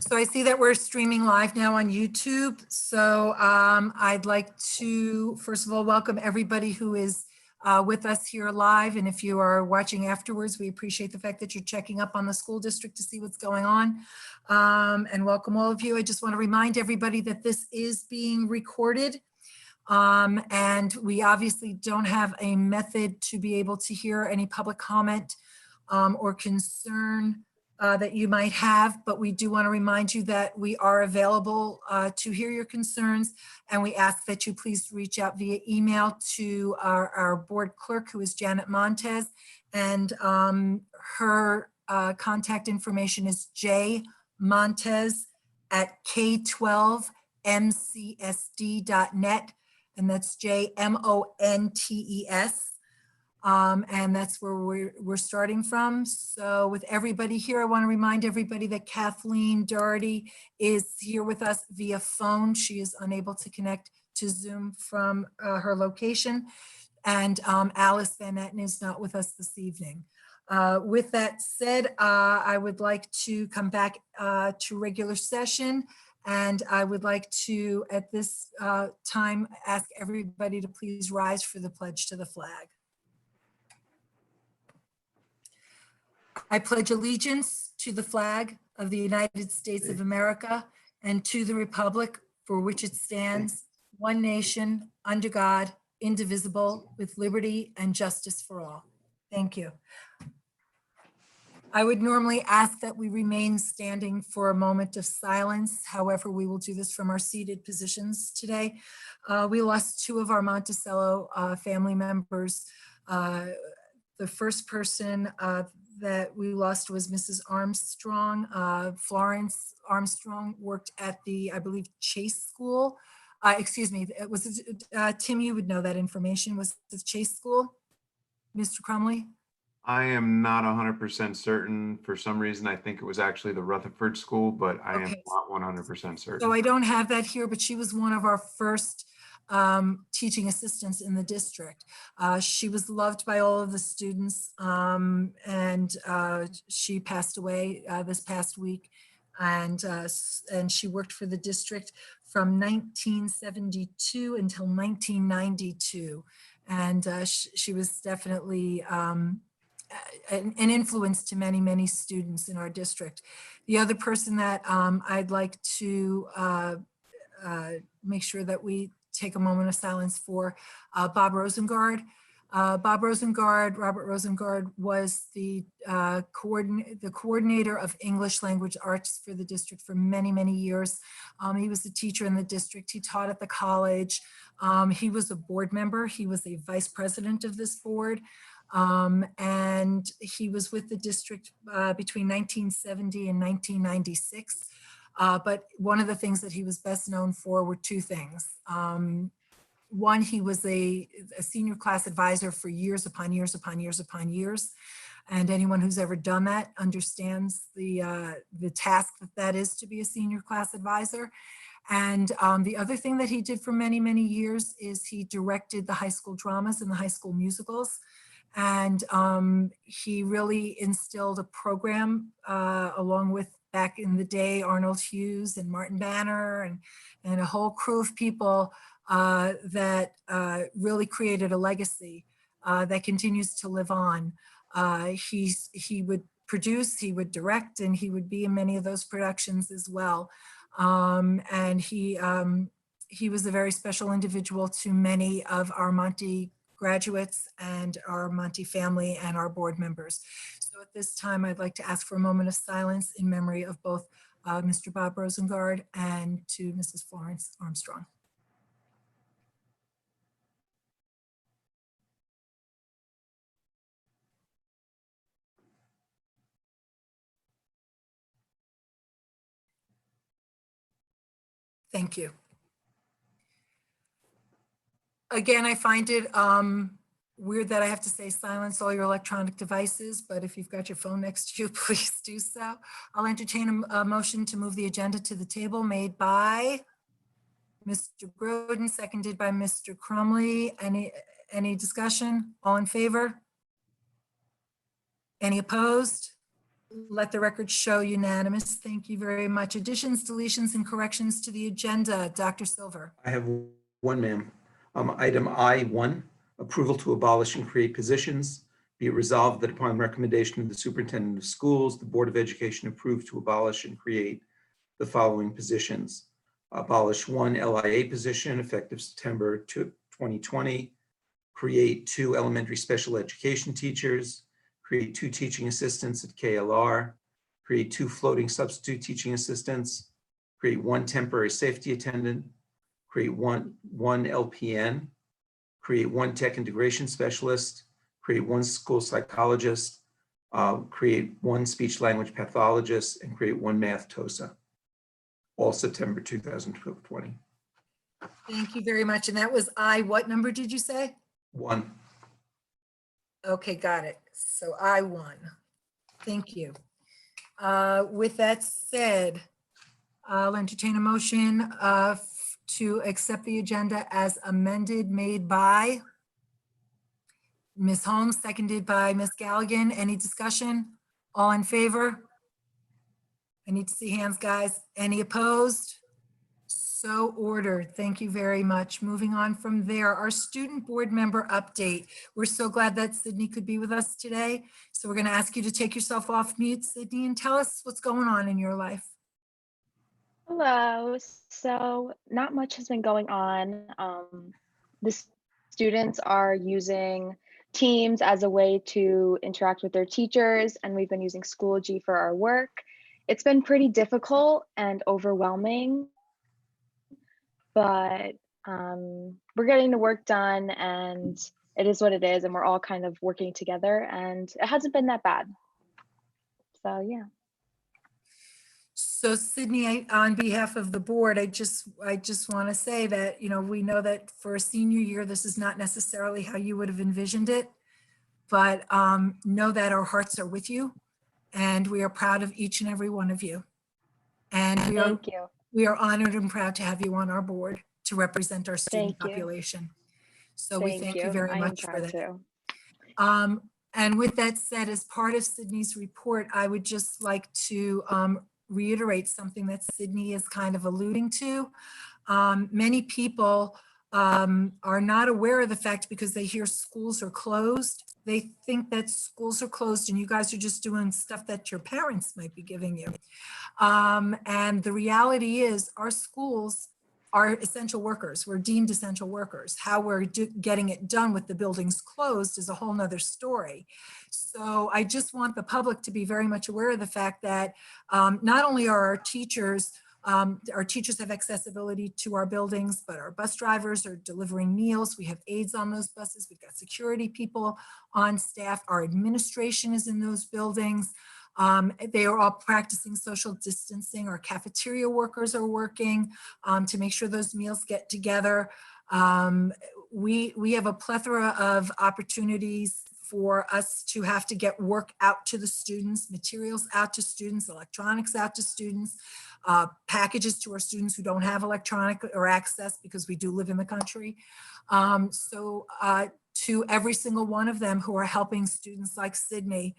So I see that we're streaming live now on YouTube. So I'd like to, first of all, welcome everybody who is with us here live. And if you are watching afterwards, we appreciate the fact that you're checking up on the school district to see what's going on. And welcome all of you. I just want to remind everybody that this is being recorded. And we obviously don't have a method to be able to hear any public comment or concern that you might have, but we do want to remind you that we are available to hear your concerns, and we ask that you please reach out via email to our board clerk, who is Janet Montez, and her contact information is jmontez@k12mcsd.net, and that's JMONTES. And that's where we're starting from. So with everybody here, I want to remind everybody that Kathleen Doherty is here with us via phone. She is unable to connect to Zoom from her location. And Alice Van Etten is not with us this evening. With that said, I would like to come back to regular session. And I would like to, at this time, ask everybody to please rise for the pledge to the flag. I pledge allegiance to the flag of the United States of America and to the republic for which it stands, one nation, under God, indivisible, with liberty and justice for all. Thank you. I would normally ask that we remain standing for a moment of silence. However, we will do this from our seated positions today. We lost two of our Monticello family members. The first person that we lost was Mrs. Armstrong. Florence Armstrong worked at the, I believe, Chase School. Excuse me, it was Tim, you would know that information. Was it Chase School, Mr. Crumley? I am not 100% certain. For some reason, I think it was actually the Rutherford School, but I am not 100% certain. So I don't have that here, but she was one of our first teaching assistants in the district. She was loved by all of the students, and she passed away this past week. And she worked for the district from 1972 until 1992. And she was definitely an influence to many, many students in our district. The other person that I'd like to make sure that we take a moment of silence for, Bob Rosengard. Robert Rosengard was the coordinator of English language arts for the district for many, many years. He was a teacher in the district. He taught at the college. He was a board member. He was a vice president of this board. And he was with the district between 1970 and 1996. But one of the things that he was best known for were two things. One, he was a senior class advisor for years upon years upon years upon years. And anyone who's ever done that understands the task that is to be a senior class advisor. And the other thing that he did for many, many years is he directed the high school dramas and the high school musicals. And he really instilled a program along with, back in the day, Arnold Hughes and Martin Banner and a whole crew of people that really created a legacy that continues to live on. He would produce, he would direct, and he would be in many of those productions as well. And he was a very special individual to many of our Monty graduates and our Monty family and our board members. So at this time, I'd like to ask for a moment of silence in memory of both Mr. Bob Rosengard and to Mrs. Florence Armstrong. Thank you. Again, I find it weird that I have to say silence all your electronic devices, but if you've got your phone next to you, please do so. I'll entertain a motion to move the agenda to the table, made by Mr. Groden, seconded by Mr. Crumley. Any discussion? All in favor? Any opposed? Let the record show unanimous. Thank you very much. Additions, deletions, and corrections to the agenda. Dr. Silver. I have one, ma'am. Item I1, approval to abolish and create positions. Be it resolved that upon recommendation of the superintendent of schools, the Board of Education approve to abolish and create the following positions. Abolish one LIA position effective September 2020. Create 2 elementary special education teachers. Create 2 teaching assistants at KLR. Create 2 floating substitute teaching assistants. Create 1 temporary safety attendant. Create one LPN. Create 1 tech integration specialist. Create 1 school psychologist. Create 1 speech language pathologist, and create 1 math TOSA. All September 2020. Thank you very much. And that was what number did you say? 1. Okay, got it. So I1. Thank you. With that said, I'll entertain a motion to accept the agenda as amended, made by Ms. Holmes, seconded by Ms. Galligan. Any discussion? All in favor? I need to see hands, guys. Any opposed? So ordered. Thank you very much. Moving on from there, our student board member update. We're so glad that Sydney could be with us today. So we're going to ask you to take yourself off mute, Sydney, and tell us what's going on in your life. Hello. So not much has been going on. The students are using Teams as a way to interact with their teachers, and we've been using Schoology for our work. It's been pretty difficult and overwhelming, but we're getting the work done, and it is what it is, and we're all kind of working together, and it hasn't been that bad. So yeah. So Sydney, on behalf of the board, I just want to say that, you know, we know that for a senior year, this is not necessarily how you would have envisioned it, but know that our hearts are with you, and we are proud of each and every one of you. And Thank you. We are honored and proud to have you on our board to represent our student population. So we thank you very much for that. Too. And with that said, as part of Sydney's report, I would just like to reiterate something that Sydney is kind of alluding to. Many people are not aware of the fact because they hear schools are closed. They think that schools are closed and you guys are just doing stuff that your parents might be giving you. And the reality is our schools are essential workers. We're deemed essential workers. How we're getting it done with the buildings closed is a whole nother story. So I just want the public to be very much aware of the fact that not only are our teachers have accessibility to our buildings, but our bus drivers are delivering meals. We have aides on those buses. We've got security people on staff. Our administration is in those buildings. They are all practicing social distancing. Our cafeteria workers are working to make sure those meals get together. We have a plethora of opportunities for us to have to get work out to the students, materials out to students, electronics out to students, packages to our students who don't have electronic or access because we do live in the country. To every single one of them who are helping students like Sydney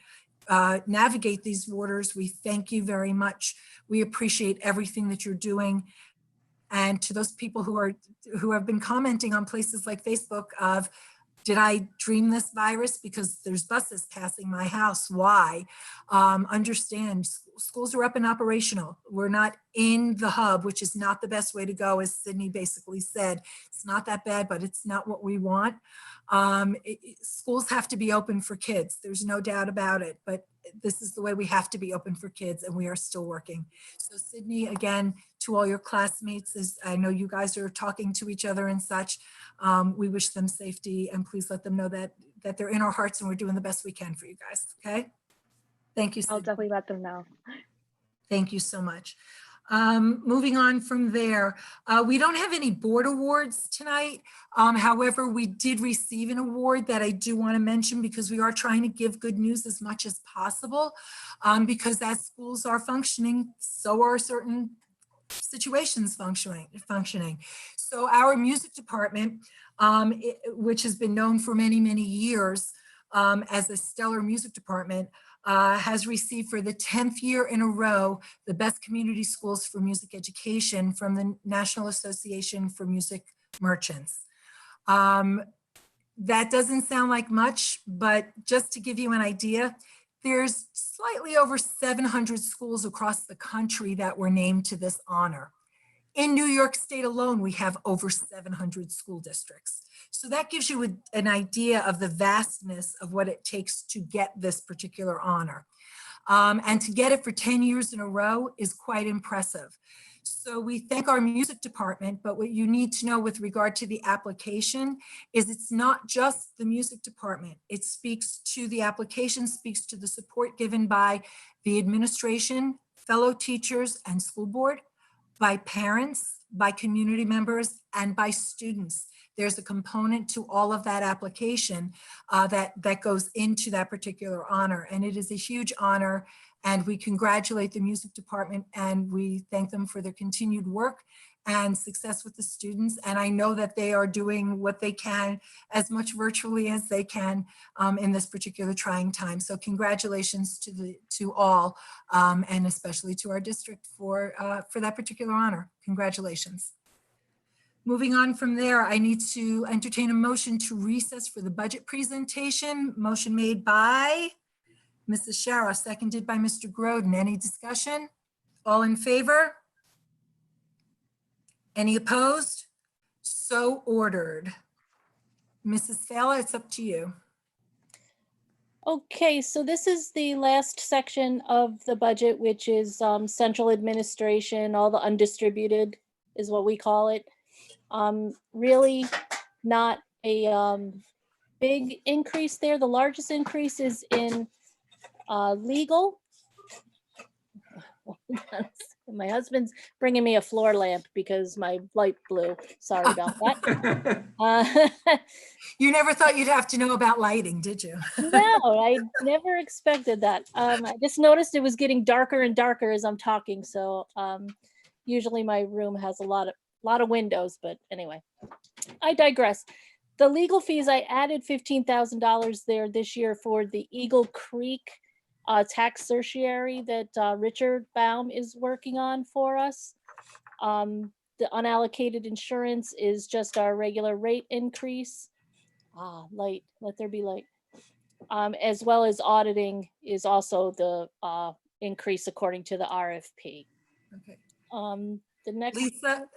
navigate these waters, we thank you very much. We appreciate everything that you're doing. And to those people who have been commenting on places like Facebook of, did I dream this virus? Because there's buses passing my house. Why? Understand, schools are up and operational. We're not in the hub, which is not the best way to go, as Sydney basically said. It's not that bad, but it's not what we want. Schools have to be open for kids. There's no doubt about it, but this is the way we have to be open for kids, and we are still working. So Sydney, again, to all your classmates, as I know you guys are talking to each other and such, we wish them safety, and please let them know that they're in our hearts and we're doing the best we can for you guys, okay? Thank you, Sydney. I'll definitely let them know. Thank you so much. Moving on from there, we don't have any board awards tonight. However, we did receive an award that I do want to mention because we are trying to give good news as much as possible, because as schools are functioning, so are certain situations functioning. So our music department, which has been known for many, many years as a stellar music department, has received for the 10th year in a row the Best Community Schools for Music Education from the National Association for Music Merchants. That doesn't sound like much, but just to give you an idea, there's slightly over 700 schools across the country that were named to this honor. In New York State alone, we have over 700 school districts. So that gives you an idea of the vastness of what it takes to get this particular honor. And to get it for 10 years in a row is quite impressive. So we thank our music department, but what you need to know with regard to the application is it's not just the music department. It speaks to the application, speaks to the support given by the administration, fellow teachers and school board, by parents, by community members, and by students. There's a component to all of that application that goes into that particular honor. And it is a huge honor. And we congratulate the music department and we thank them for their continued work and success with the students. And I know that they are doing what they can as much virtually as they can in this particular trying time. So congratulations to all and especially to our district for that particular honor. Congratulations. Moving on from there, I need to entertain a motion to recess for the budget presentation. Motion made by Mrs. Shara, seconded by Mr. Groden. Any discussion? All in favor? Any opposed? So ordered. Mrs. Fala, it's up to you. Okay, so this is the last section of the budget, which is central administration, all the undistributed is what we call it. Really not a big increase there. The largest increase is in legal. My husband's bringing me a floor lamp because my light blew. Sorry about that. You never thought you'd have to know about lighting, did you? No, I never expected that. I just noticed it was getting darker and darker as I'm talking. So usually my room has a lot of windows, but anyway, I digress. The legal fees, I added $15,000 there this year for the Eagle Creek tax certiorari that Richard Baum is working on for us. The unallocated insurance is just our regular rate increase. Light, let there be light. As well as auditing is also the increase according to the RFP. Okay. The next, Lisa,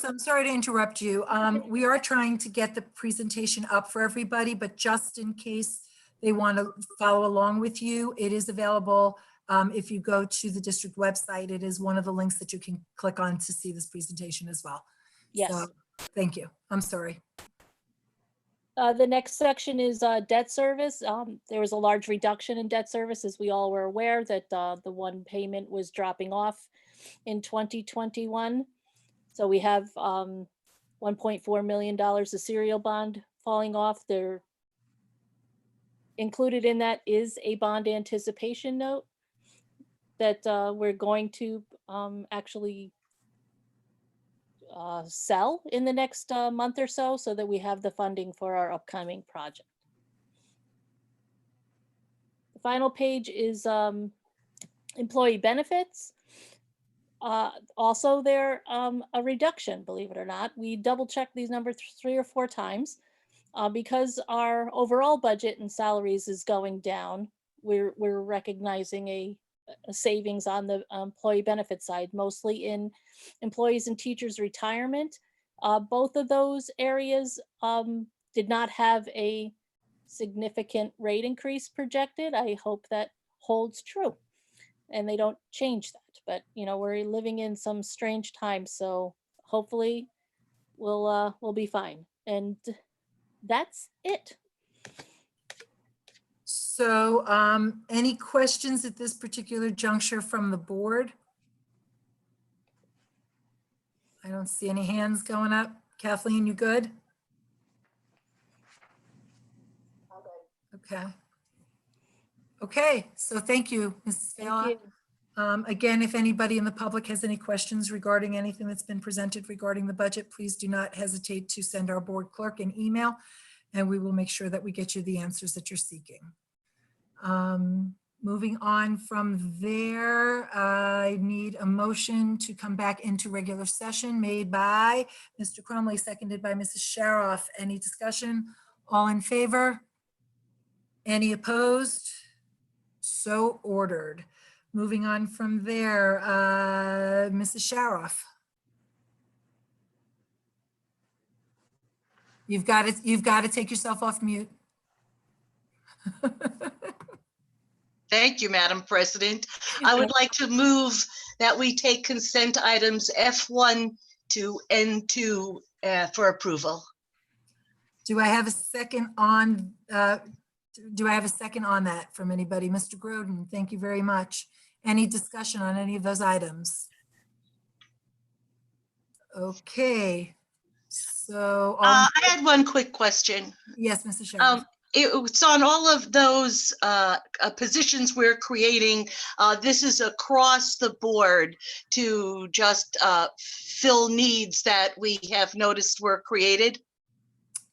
I'm sorry to interrupt you. We are trying to get the presentation up for everybody, but just in case they want to follow along with you, it is available. If you go to the district website, it is one of the links that you can click on to see this presentation as well. yes. So, thank you. I'm sorry. The next section is debt service. There was a large reduction in debt service, as we all were aware that the one payment was dropping off in 2021. So we have $1.4 million of serial bond falling off. There included in that is a bond anticipation note that we're going to actually sell in the next month or so that we have the funding for our upcoming project. The final page is employee benefits. Also there a reduction, believe it or not. We double checked these numbers 3 or 4 times because our overall budget and salaries is going down. We're recognizing a savings on the employee benefit side, mostly in employees and teachers retirement. Both of those areas did not have a significant rate increase projected. I hope that holds true and they don't change that. But you know, we're living in some strange times, so hopefully we'll be fine. And that's it. So any questions at this particular juncture from the board? I don't see any hands going up. Kathleen, you good? Okay. Okay, so thank you, Mrs. Thank Fala. you. Again, if anybody in the public has any questions regarding anything that's been presented regarding the budget, please do not hesitate to send our board clerk an email and we will make sure that we get you the answers that you're seeking. Moving on from there, I need a motion to come back into regular session made by Mr. Crumley, seconded by Mrs. Sharoff. Any discussion? All in favor? Any opposed? So ordered. Moving on from there, Mrs. Sharoff. You've got to take yourself off mute. Thank you, Madam President. I would like to move that we take consent items F1 to N2 for approval. Do I have a second on, do I have a second on that from anybody? Mr. Groden, thank you very much. Any discussion on any of those items? Okay, so. I had one quick question. Yes, Mrs. Sheriff. It's on all of those positions we're creating. This is across the board to just fill needs that we have noticed were created.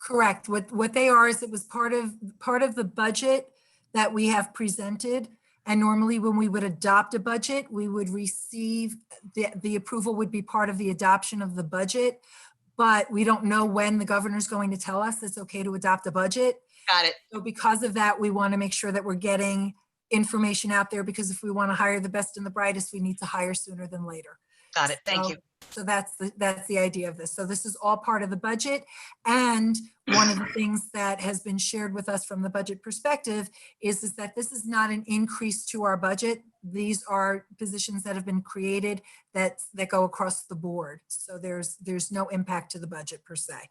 Correct. What they are is it was part of the budget that we have presented. And normally when we would adopt a budget, we would receive the approval would be part of the adoption of the budget. But we don't know when the governor's going to tell us it's okay to adopt a budget. Got it. So because of that, we want to make sure that we're getting information out there, because if we want to hire the best and the brightest, we need to hire sooner than later. Got it. Thank you. So that's the idea of this. So this is all part of the budget. And one of the things that has been shared with us from the budget perspective is that this is not an increase to our budget. These are positions that have been created that go across the board. So there's no impact to the budget per se.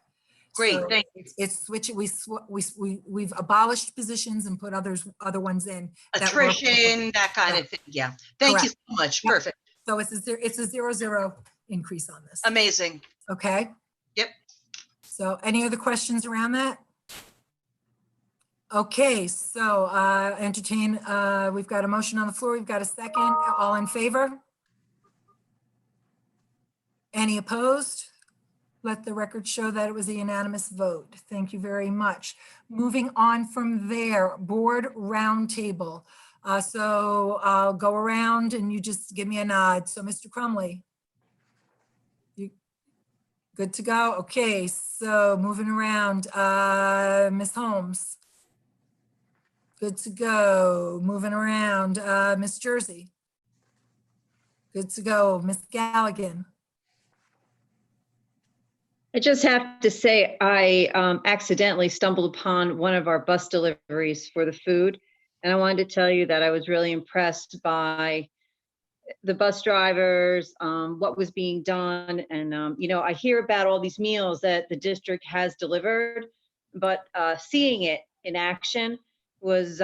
Great, So thank you. it's switching. We've abolished positions and put other ones in. Attrition, that kind of thing. Yeah. Thank you so much. Yep. Perfect. So it's a 0-0 increase on this. Amazing. Okay. Yep. So any other questions around that? Okay, so entertain, we've got a motion on the floor. We've got a second. All in favor? Any opposed? Let the record show that it was a unanimous vote. Thank you very much. Moving on from there, board roundtable. So I'll go around and you just give me a nod. So Mr. Crumley, you good to go? Okay, so moving around, Ms. Holmes. Good to go. Moving around, Ms. Jersey. Good to go. Ms. Galligan. I just have to say, I accidentally stumbled upon one of our bus deliveries for the food. And I wanted to tell you that I was really impressed by the bus drivers, what was being done. And, I hear about all these meals that the district has delivered, but seeing it in action was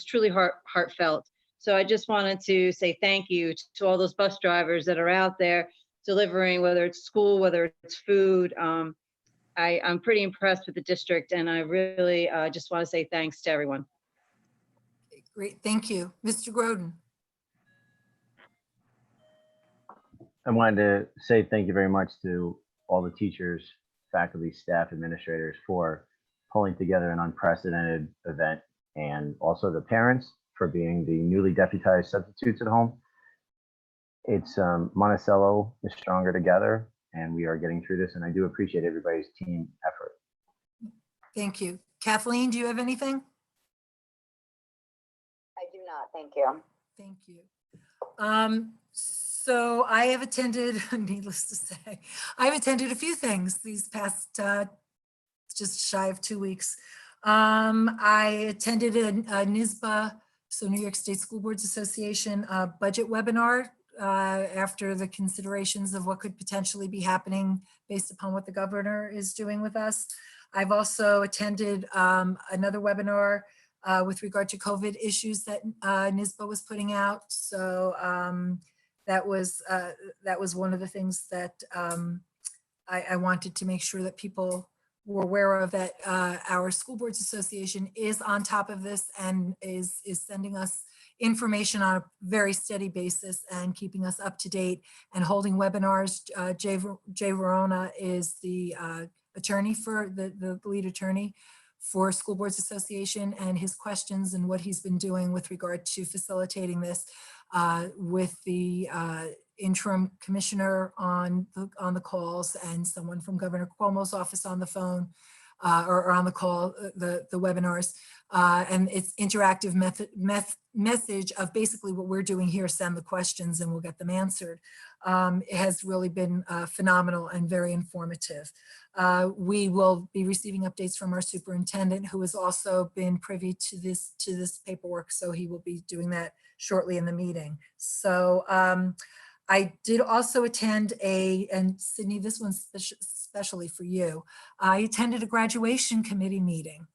truly heartfelt. So I just wanted to say thank you to all those bus drivers that are out there delivering, whether it's school, whether it's food. I'm pretty impressed with the district, and I really just want to say thanks to everyone. Great, thank you. Mr. Groden. I wanted to say thank you very much to all the teachers, faculty, staff, administrators for pulling together an unprecedented event, and also the parents for being the newly deputized substitutes at home. It's Monticello is stronger together, and we are getting through this, and I do appreciate everybody's team effort. Thank you. Kathleen, do you have anything? I do not, thank you. Thank you. So I have attended, needless to say, I've attended a few things these past just shy of 2 weeks. I attended a NYSBA, so New York State School Boards Association budget webinar after the considerations of what could potentially be happening based upon what the governor is doing with us. I've also attended another webinar with regard to COVID issues that NYSBA was putting out. So that was one of the things that I wanted to make sure that people were aware of, that our School Boards Association is on top of this and is sending us information on a very steady basis and keeping us up to date and holding webinars. Jay Verona is the attorney for the lead attorney for School Boards Association and his questions and what he's been doing with regard to facilitating this with the interim commissioner on the calls and someone from Governor Cuomo's office on the phone or on the call, the webinars. And it's interactive message of basically what we're doing here, send the questions and we'll get them answered. It has really been phenomenal and very informative. We will be receiving updates from our superintendent, who has also been privy to this paperwork. So he will be doing that shortly in the meeting. So I did also attend and Sydney, this one's especially for you. I attended a graduation committee meeting.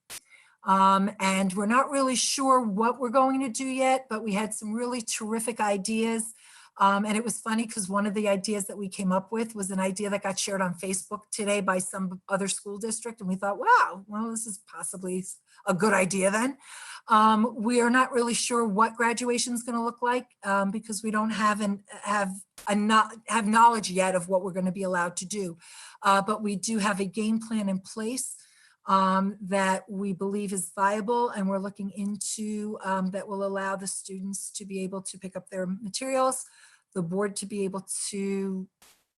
And we're not really sure what we're going to do yet, but we had some really terrific ideas. And it was funny because one of the ideas that we came up with was an idea that got shared on Facebook today by some other school district. And we thought, wow, well, this is possibly a good idea then. We are not really sure what graduation is going to look like because we don't have knowledge yet of what we're going to be allowed to do. But we do have a game plan in place that we believe is viable, and we're looking into that will allow the students to be able to pick up their materials, the board to be able to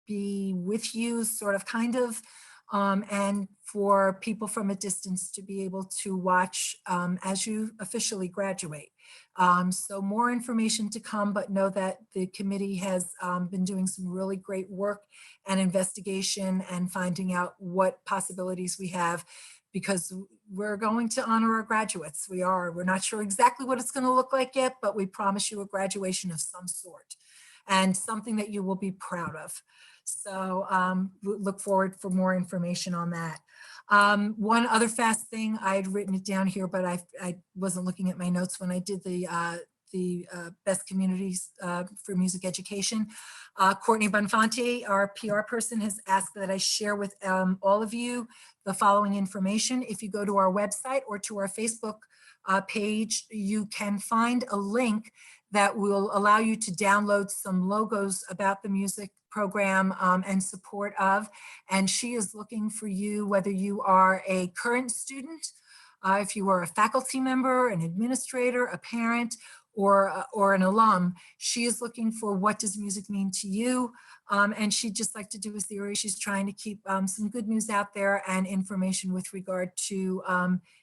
be with you, sort of, kind of, and for people from a distance to be able to watch as you officially graduate. So more information to come, but know that the committee has been doing some really great work and investigation and finding out what possibilities we have, because we're going to honor our graduates. We're not sure exactly what it's going to look like yet, but we promise you a graduation of some sort and something that you will be proud of. So look forward for more information on that. One other fast thing, I had written it down here, but I wasn't looking at my notes when I did the best communities for music education. Courtney Bonfanti, our PR person, has asked that I share with all of you the following information. If you go to our website or to our Facebook page, you can find a link that will allow you to download some logos about the music program and support of. And she is looking for you, whether you are a current student, if you are a faculty member, an administrator, a parent, or an alum. She is looking for what does music mean to you. And she'd just like to do a series. She's trying to keep some good news out there and information with regard to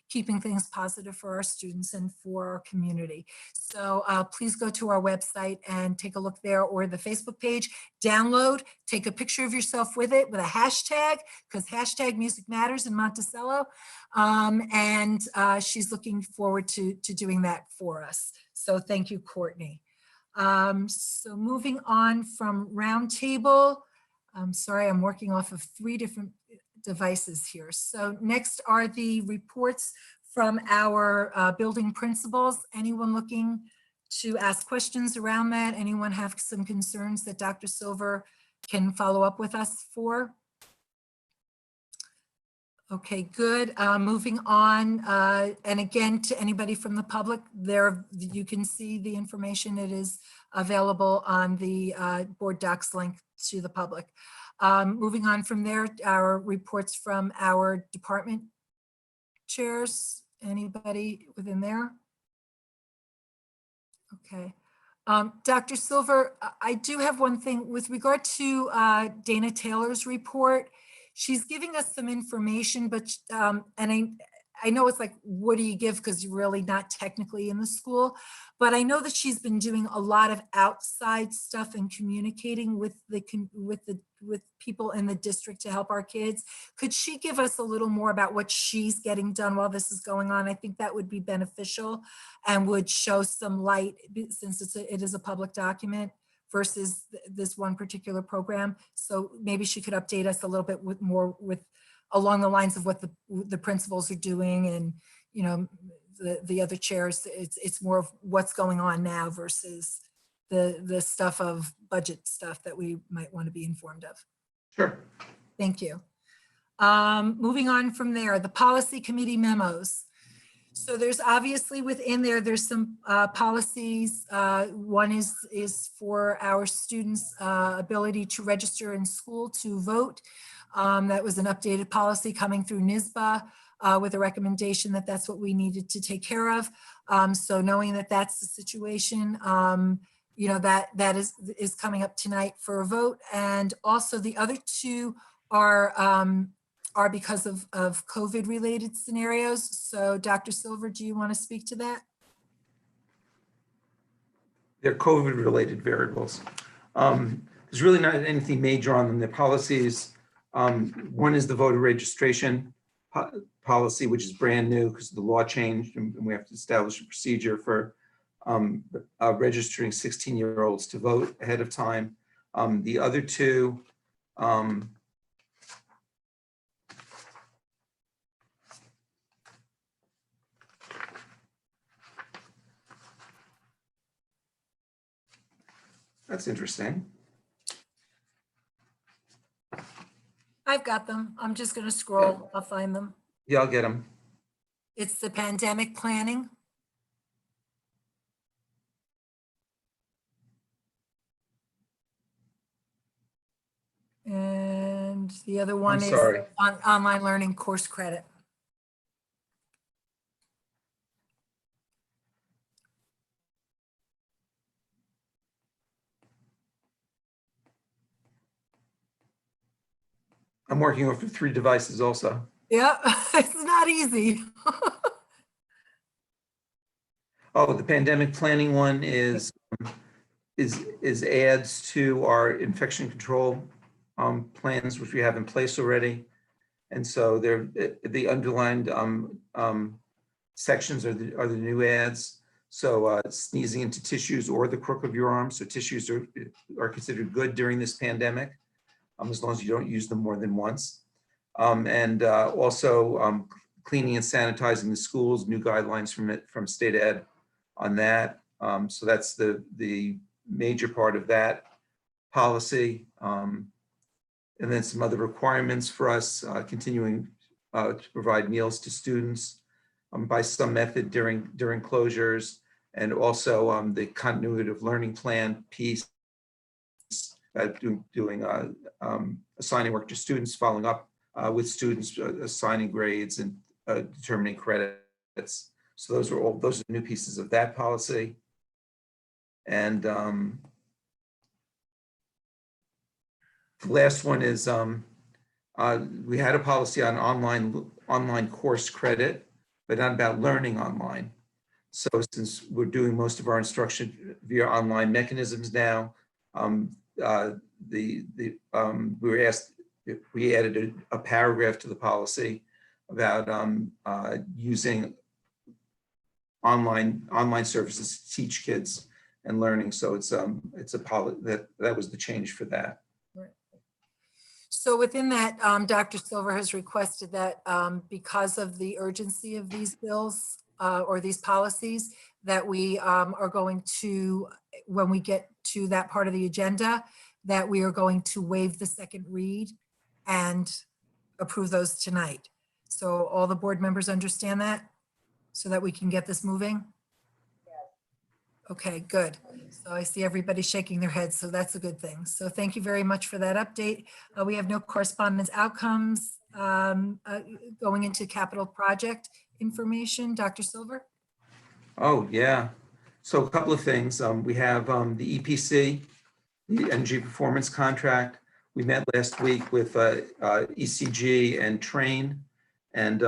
keeping things positive for our students and for our community. So please go to our website and take a look there, or the Facebook page, download, take a picture of yourself with it with a hashtag, because hashtag music matters in Monticello. And she's looking forward to doing that for us. So thank you, Courtney. So moving on from roundtable, I'm sorry, I'm working off of 3 different devices here. So next are the reports from our building principals. Anyone looking to ask questions around that? Anyone have some concerns that Dr. Silver can follow up with us for? Okay, good. Moving on, and again, to anybody from the public, there you can see the information. It is available on the board docs link to the public. Moving on from there, our reports from our department chairs. Anybody within there? Okay. Dr. Silver, I do have one thing with regard to Dana Taylor's report. She's giving us some information, but and I know it's like, what do you give? Because you're really not technically in the school, but I know that she's been doing a lot of outside stuff and communicating with people in the district to help our kids. Could she give us a little more about what she's getting done while this is going on? I think that would be beneficial and would show some light, since it is a public document versus this one particular program. So maybe she could update us a little bit with along the lines of what the principals are doing, and you know, the other chairs. It's more of what's going on now versus the stuff of budget stuff that we might want to be informed of. Sure. Thank you. Moving on from there, the policy committee memos. So there's obviously within there's some policies. One is for our students' ability to register in school to vote. That was an updated policy coming through NISBA. with a recommendation that that's what we needed to take care of. So knowing that that's the situation, you know, that is coming up tonight for a vote. And also the other two are because of COVID related scenarios. So Dr. Silver, do you want to speak to that? They're COVID-related variables. There's really not anything major on them. The policies, one is the voter registration policy, which is brand new because the law changed and we have to establish a procedure for registering 16-year-olds to vote ahead of time. The other two, that's interesting. I've got them. I'm just going to scroll. I'll find them. Yeah, I'll get them. It's the pandemic planning. And the other one is sorry. on online learning course credit. I'm working off of 3 devices also. Yeah, it's not easy. Oh, the pandemic planning one is adds to our infection control plans, which we have in place already. And so they're the underlined sections are the new ads. So sneezing into tissues or the crook of your arm. So tissues are considered good during this pandemic, as long as you don't use them more than once. And also cleaning and sanitizing the schools, new guidelines from state ed on that. So that's the major part of that policy. And then some other requirements for us, continuing to provide meals to students by some method during closures, and also the continuity of learning plan piece, doing assigning work to students, following up with students, assigning grades and determining credits. So those are new pieces of that policy. And the last one is we had a policy on online course credit, but not about learning online. So since we're doing most of our instruction via online mechanisms now, we were asked if we added a paragraph to the policy about using online services to teach kids and learning. So it's a policy that was the change for that. So within that, Dr. Silver has requested that because of the urgency of these bills or these policies, that we are going to, when we get to that part of the agenda, that we are going to waive the second read and approve those tonight. So all the board members understand that, so that we can get this moving? Okay, good. So I see everybody shaking their heads, so that's a good thing. So thank you very much for that update. We have no correspondence outcomes going into capital project information. Dr. Silver? Oh, yeah. So a couple of things. We have the EPC, the energy performance contract. We met last week with ECG and Train, and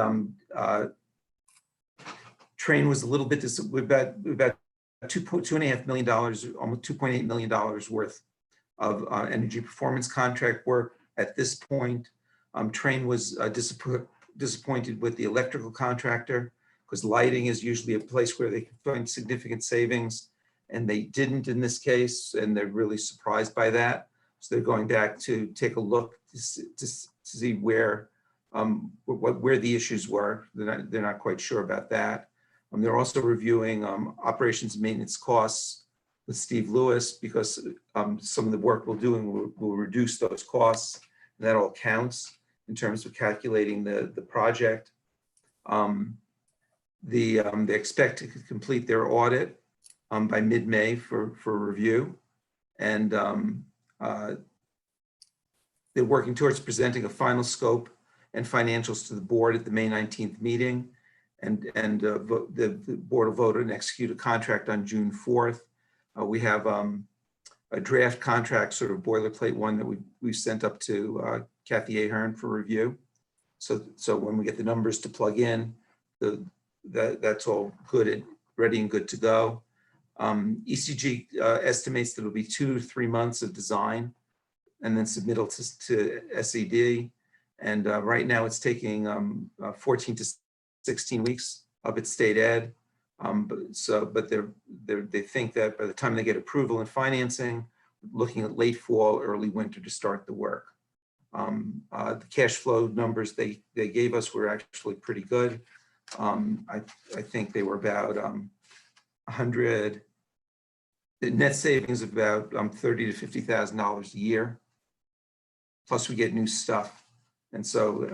Train was a little bit, we've got $2.5 million, almost $2.8 million worth of energy performance contract work at this point. Train was disappointed with the electrical contractor because lighting is usually a place where they can find significant savings, and they didn't in this case, and they're really surprised by that. So they're going back to take a look to see where the issues were. They're not quite sure about that. They're also reviewing operations and maintenance costs with Steve Lewis, because some of the work we're doing will reduce those costs. And that all counts in terms of calculating the project. They expect to complete their audit by mid-May for review. And they're working towards presenting a final scope and financials to the board at the May 19th meeting. The board will vote and execute a contract on June 4th. We have a draft contract, sort of boilerplate one that we sent up to Kathy Ahern for review. So when we get the numbers to plug in, that's all good and ready and good to go. ECG estimates that it'll be 2 to 3 months of design and then submittal to SED. And right now it's taking 14 to 16 weeks of its state ed. But they think that by the time they get approval and financing, looking at late fall, early winter to start the work. The cash flow numbers they gave us were actually pretty good. I think they were about 100. The net savings of about $30,000 to $50,000 a year. Plus we get new stuff. And so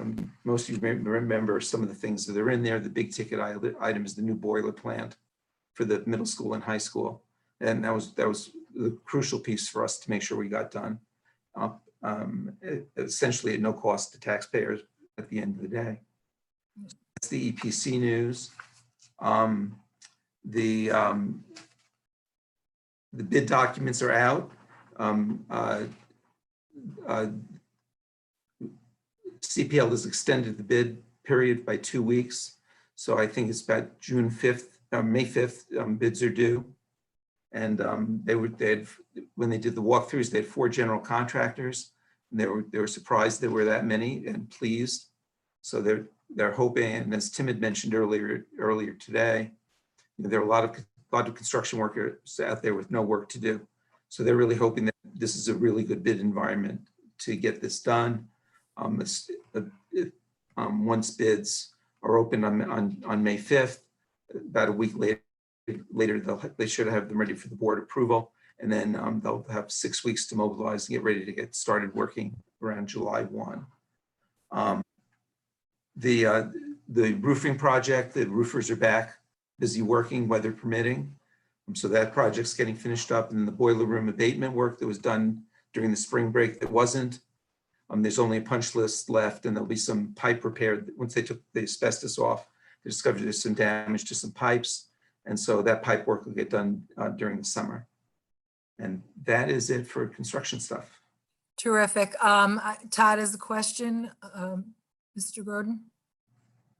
most of you may remember some of the things that are in there. The big ticket item is the new boiler plant for the middle school and high school. And that was the crucial piece for us to make sure we got done. Essentially at no cost to taxpayers at the end of the day. That's the EPC news. The bid documents are out. CPL has extended the bid period by 2 weeks. So I think it's about June 5th, May 5th, bids are due. And when they did the walkthroughs, they had 4 general contractors. And they were surprised there were that many and pleased. So they're hoping, and as Tim had mentioned earlier today, there are a lot of construction workers out there with no work to do. So they're really hoping that this is a really good bid environment to get this done. Once bids are open on May 5th, about a week later they should have them ready for the board approval. And then they'll have 6 weeks to mobilize and get ready to get started working around July 1. The roofing project, the roofers are back, busy working, weather permitting. So that project's getting finished up, and the boiler room abatement work that was done during the spring break that wasn't. There's only a punch list left, and there'll be some pipe repair. Once they took the asbestos off, they discovered there's some damage to some pipes. And so that pipe work will get done during the summer. And that is it for construction stuff. Terrific. Todd has a question. Mr. Gordon?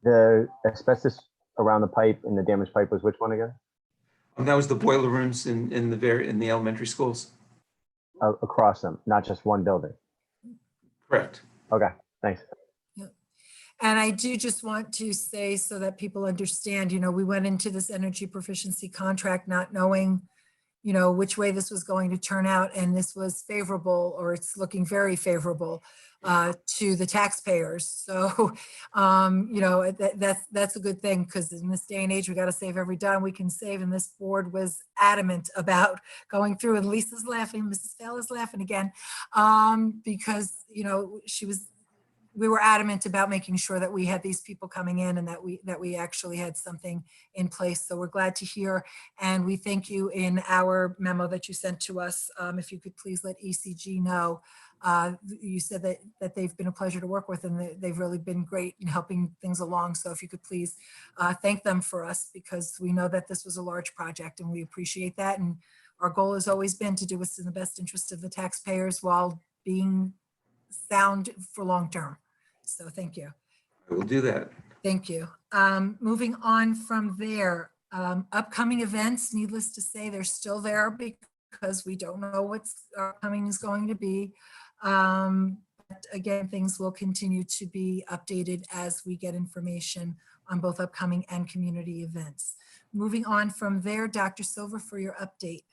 The asbestos around the pipe and the damaged pipe was which one again? That was the boiler rooms in the elementary schools. Across them, not just one building. Correct. Okay, thanks. Yep. And I do just want to say, so that people understand, we went into this energy proficiency contract not knowing, which way this was going to turn out, and this was favorable, or it's looking very favorable to the taxpayers. So, that's a good thing, because in this day and age, we got to save every dime we can save. And this board was adamant about going through, and Lisa's laughing, Mrs. Fella's laughing again, because, we were adamant about making sure that we had these people coming in and that we actually had something in place. So we're glad to hear. And we thank you in our memo that you sent to us. If you could please let ECG know. You said that they've been a pleasure to work with, and they've really been great in helping things along. So if you could please thank them for us, because we know that this was a large project and we appreciate that. And our goal has always been to do what's in the best interest of the taxpayers while being sound for long term. So thank you. I will do that. Thank you. Moving on from there, upcoming events, needless to say, they're still there because we don't know what's upcoming is going to be. But again, things will continue to be updated as we get information on both upcoming and community events. Moving on from there, Dr. Silver, for your update.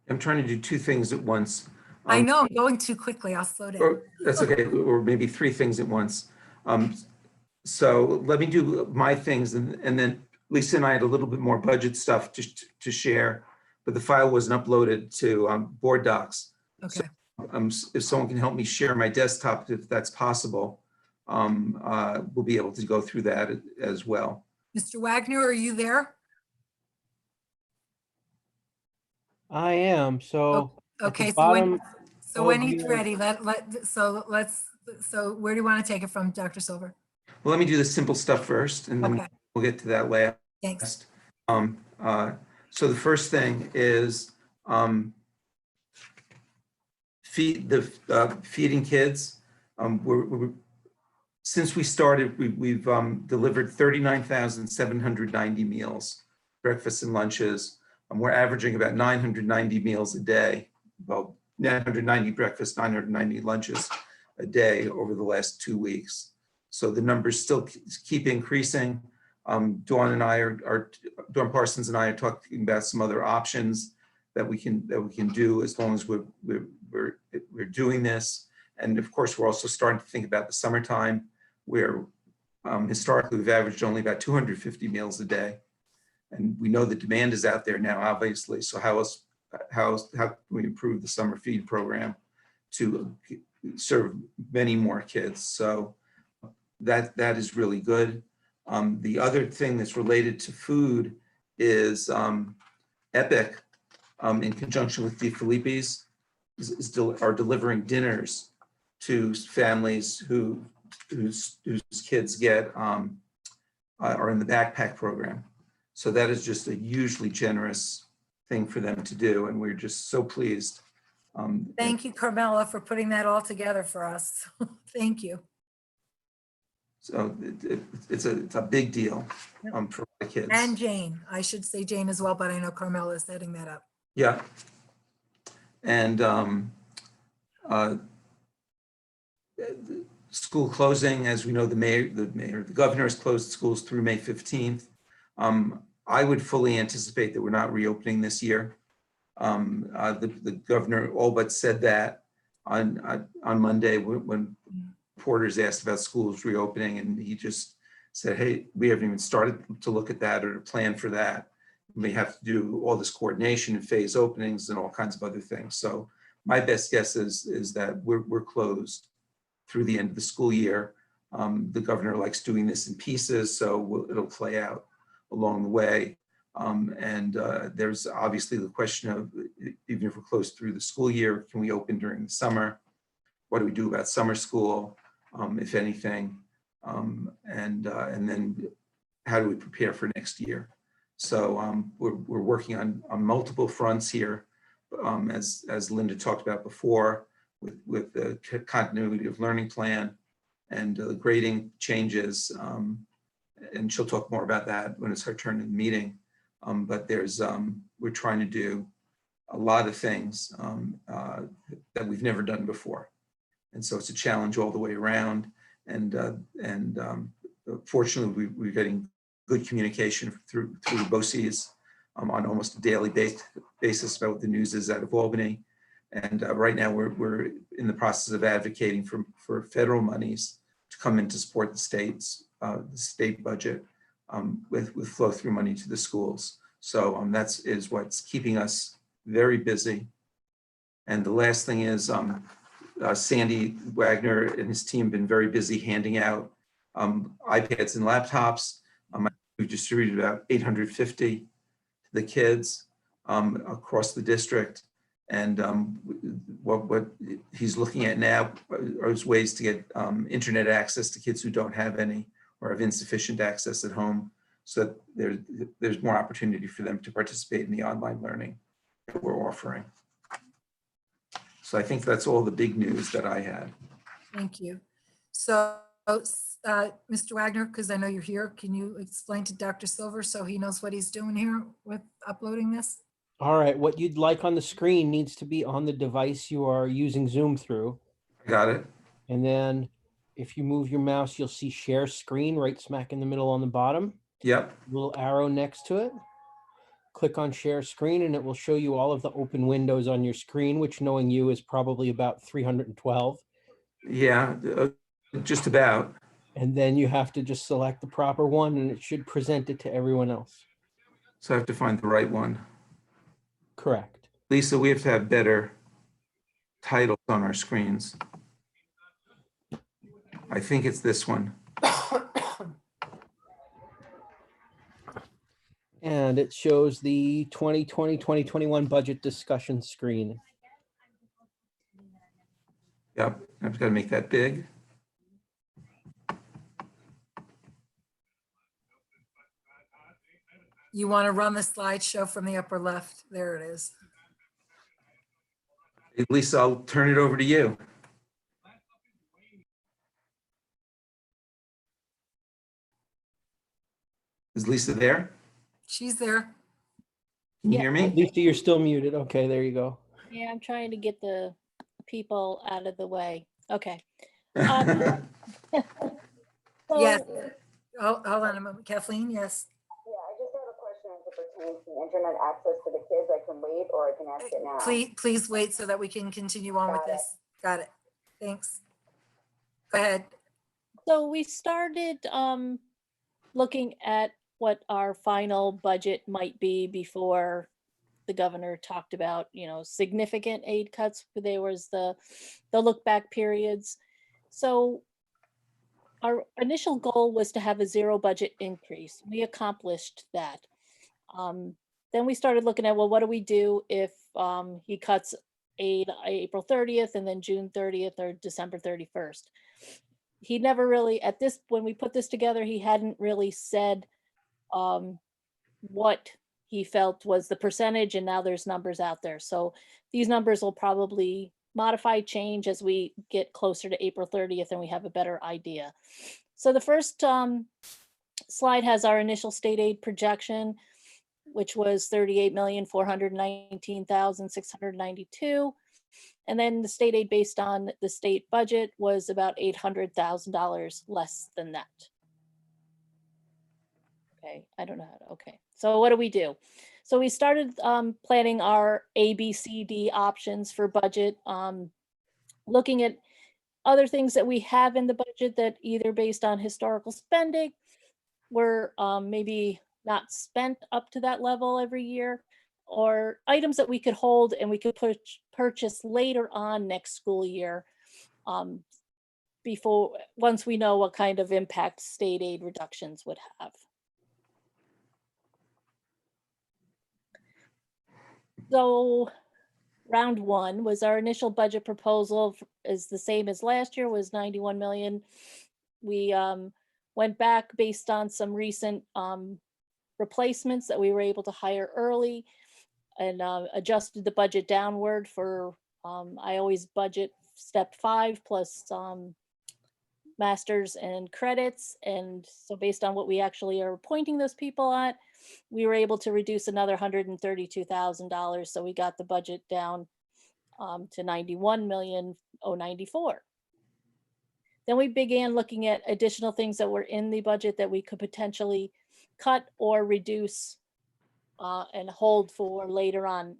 I'm trying to do 2 things at once. I know I'm going too quickly. I'll slow down. That's okay, or maybe 3 things at once. So let me do my things, and then Lisa and I had a little bit more budget stuff to share, but the file wasn't uploaded to board docs. Okay. So, if someone can help me share my desktop, if that's possible, we'll be able to go through that as well. Mr. Wagner, are you there? I am. So Okay, bottom so when of he's your- ready, let's So where do you want to take it from, Dr. Silver? Well, let me do the simple stuff first, and then Okay, we'll get to that last. thanks. So the first thing is feeding kids. Since we started, we've delivered 39,790 meals, breakfasts and lunches. We're averaging about 990 meals a day. Well, 990 breakfasts, 990 lunches a day over the last 2 weeks. So the numbers still keep increasing. Dawn Parsons and I are talking about some other options that we can do as long as we're doing this. And of course, we're also starting to think about the summertime, where historically we've averaged only about 250 meals a day. And we know the demand is out there now, obviously. So how can we improve the summer feed program to serve many more kids? So that is really good. The other thing that's related to food is Epic, in conjunction with DeFilippi's, are delivering dinners to families whose kids are in the backpack program. So that is just a hugely generous thing for them to do, and we're just so pleased. Thank you, Carmela, for putting that all together for us. Thank you. So it's a big deal for the kids. And Jane, I should say Jane as well, but I know Carmela is setting that up. Yeah. And school closing, as we know, the governor has closed schools through May 15th. I would fully anticipate that we're not reopening this year. The governor all but said that on Monday when reporters asked about schools reopening, and he just said, hey, we haven't even started to look at that or to plan for that. We have to do all this coordination and phase openings and all kinds of other things. So my best guess is that we're closed through the end of the school year. The governor likes doing this in pieces, so it'll play out along the way. There's obviously the question of, even if we're closed through the school year, can we open during the summer? What do we do about summer school, if anything? And then how do we prepare for next year? So we're working on multiple fronts here, as Linda talked about before, with the continuity of learning plan and the grading changes. And she'll talk more about that when it's her turn in the meeting. But we're trying to do a lot of things that we've never done before. And so it's a challenge all the way around. And fortunately, we're getting good communication through BoCEs on almost a daily basis about what the news is out of Albany. And right now we're in the process of advocating for federal monies to come in to support the state budget with flow through money to the schools. So that's what's keeping us very busy. And the last thing is Sandy Wagner and his team have been very busy handing out iPads and laptops. We've distributed about 850 to the kids across the district. And what he's looking at now is ways to get internet access to kids who don't have any or have insufficient access at home, so that there's more opportunity for them to participate in the online learning that we're offering. So I think that's all the big news that I had. Thank you. So Mr. Wagner, because I know you're here, can you explain to Dr. Silver so he knows what he's doing here with uploading this? All right, what you'd like on the screen needs to be on the device you are using Zoom through. Got it. And then if you move your mouse, you'll see share screen right smack in the middle on the bottom. Yep. Little arrow next to it. Click on share screen and it will show you all of the open windows on your screen, which, knowing you, is probably about 312. Yeah, just about. And then you have to just select the proper one and it should present it to everyone else. So I have to find the right one. Correct. Lisa, we have to have better titles on our screens. I think it's this one. And it shows the 2020-2021 budget discussion screen. Yep, I've got to make that big. You want to run the slideshow from the upper left? There it is. Lisa, I'll turn it over to you. Is Lisa there? She's there. Can you Yeah. hear me? Lisa, you're still muted. Okay, there you go. Yeah, I'm trying to get the people out of the way. Okay. Yes. So Oh, hold on a moment. Kathleen, yes. Yeah, I just have a question as it pertains to internet access to the kids. I can wait or I can ask it now. Please wait so that we can continue on with Got it. this. Got it. Thanks. Go ahead. So we started looking at what our final budget might be before the governor talked about, significant aid cuts. There was the look back periods. So our initial goal was to have a zero budget increase. We accomplished that. Then we started looking at, well, what do we do if he cuts aid April 30th and then June 30th or December 31st? He never really, when we put this together, he hadn't really said what he felt was the percentage, and now there's numbers out there. So these numbers will probably modify, change as we get closer to April 30th and we have a better idea. So the first slide has our initial state aid projection, which was 38,419,692. And then the state aid based on the state budget was about $800,000 less than that. Okay, I don't know how to, okay. So what do we do? So we started planning our ABCD options for budget, looking at other things that we have in the budget that either based on historical spending were maybe not spent up to that level every year, or items that we could hold and we could purchase later on next school year once we know what kind of impact state aid reductions would have. So round one was our initial budget proposal is the same as last year, was 91 million. We went back based on some recent replacements that we were able to hire early and adjusted the budget downward for, I always budget step 5 plus masters and credits. And so based on what we actually are appointing those people at, we were able to reduce another $132,000. So we got the budget down to 91,094,000. Then we began looking at additional things that were in the budget that we could potentially cut or reduce and hold for later on,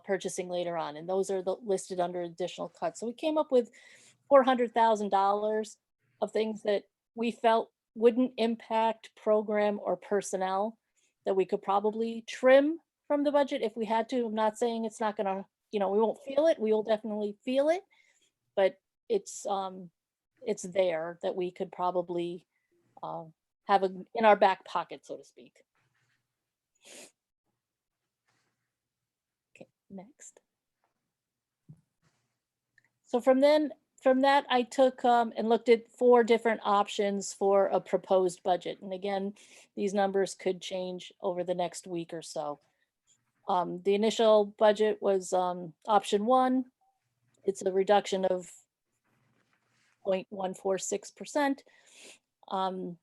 purchasing later on. And those are listed under additional cuts. So we came up with $400,000 of things that we felt wouldn't impact program or personnel that we could probably trim from the budget if we had to. I'm not saying it's not gonna, we won't feel it. We will definitely feel it, but it's there that we could probably have in our back pocket, so to speak. Okay, next. So from that, I took and looked at 4 different options for a proposed budget. And again, these numbers could change over the next week or so. The initial budget was option 1. It's a reduction of 0.146%,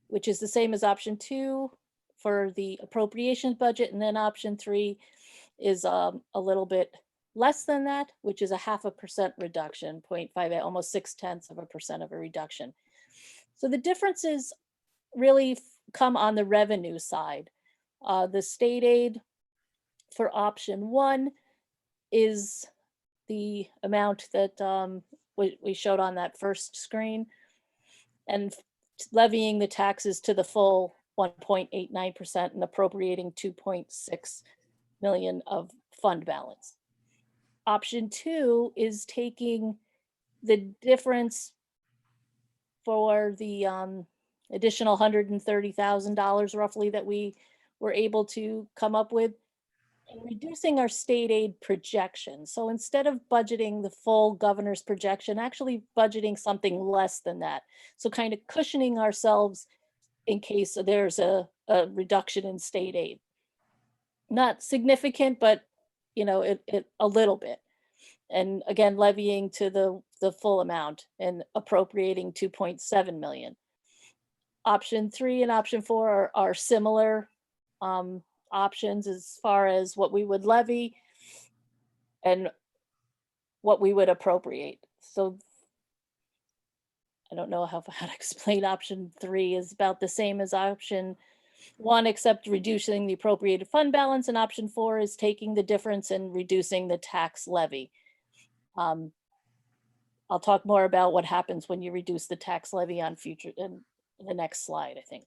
which is the same as option 2 for the appropriations budget. And then option 3 is a little bit less than that, which is a 0.5% reduction, 0.58, almost 0.6% of a reduction. So the differences really come on the revenue side. The state aid for option 1 is the amount that we showed on that first screen, and levying the taxes to the full 1.89% and appropriating 2.6 million of fund balance. Option 2 is taking the difference for the additional $130,000 roughly that we were able to come up with and reducing our state aid projection. So instead of budgeting the full governor's projection, actually budgeting something less than that. So kind of cushioning ourselves in case there's a a reduction in state aid. Not significant, but it a little bit. And again, levying to the full amount and appropriating 2.7 million. Option 3 and option 4 are similar options as far as what we would levy and what we would appropriate. So I don't know how to explain option 3 is about the same as option 1, except reducing the appropriated fund balance, and option 4 is taking the difference and reducing the tax levy. I'll talk more about what happens when you reduce the tax levy on future in the next slide, I think.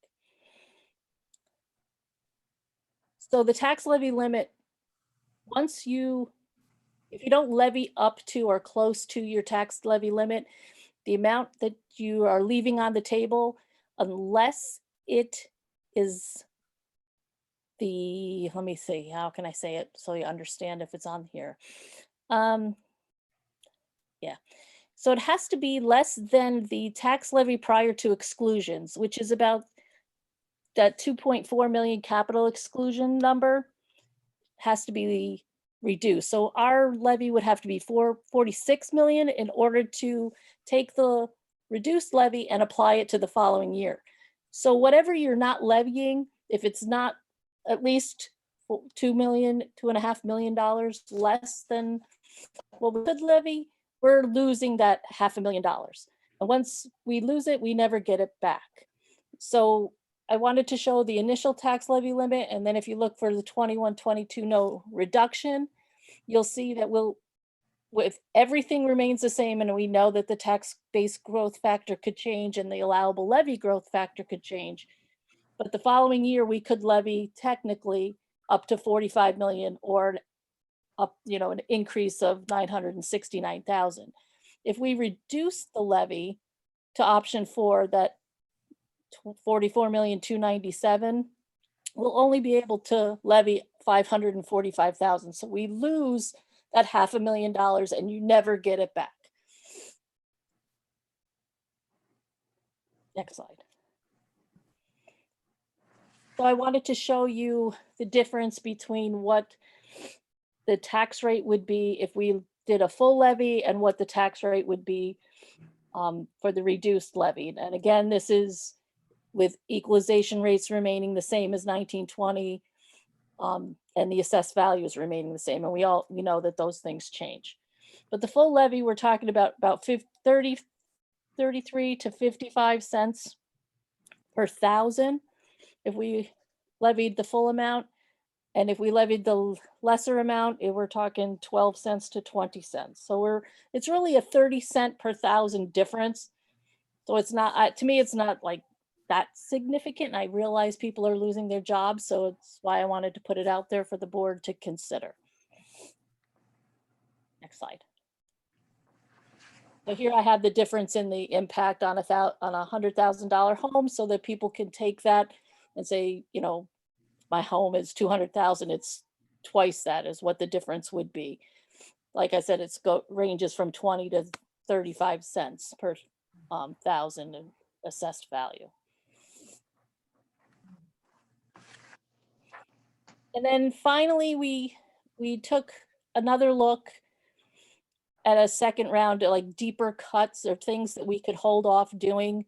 So the tax levy limit, if you don't levy up to or close to your tax levy limit, the amount that you are leaving on the table, unless it is let me see, how can I say it so you understand if it's on here? Yeah. So it has to be less than the tax levy prior to exclusions, which is about that 2.4 million capital exclusion number has to be reduced. So our levy would have to be 46 million in order to take the reduced levy and apply it to the following year. So whatever you're not levying, if it's not at least $2.5 million less than what we could levy, we're losing that $500,000. And once we lose it, we never get it back. So I wanted to show the initial tax levy limit. And then if you look for the 21-22 no reduction, you'll see that if everything remains the same, and we know that the tax base growth factor could change and the allowable levy growth factor could change. But the following year, we could levy technically up to 45 million or an increase of 969,000. If we reduce the levy to option 4, that 44,297,000, we'll only be able to levy 545,000. So we lose that $500,000 and you never get it back. Next slide. So I wanted to show you the difference between what the tax rate would be if we did a full levy and what the tax rate would be for the reduced levy. And again, this is with equalization rates remaining the same as 1920 and the assessed values remaining the same. And we know that those things change. But the full levy, we're talking about 33 to 55 cents per thousand if we levied the full amount. And if we levied the lesser amount, we're talking 12 cents to 20 cents. So it's really a 30 cent per thousand difference. So it's not, to me, it's not like that significant. I realize people are losing their jobs. So it's why I wanted to put it out there for the board to consider. Next slide. So here I have the difference in the impact on a $100,000 home so that people can take that and say, my home is 200,000. It's twice that is what the difference would be. Like I said, ranges from 20 to 35 cents per thousand in assessed value. And then finally, we took another look at a second round, like deeper cuts or things that we could hold off doing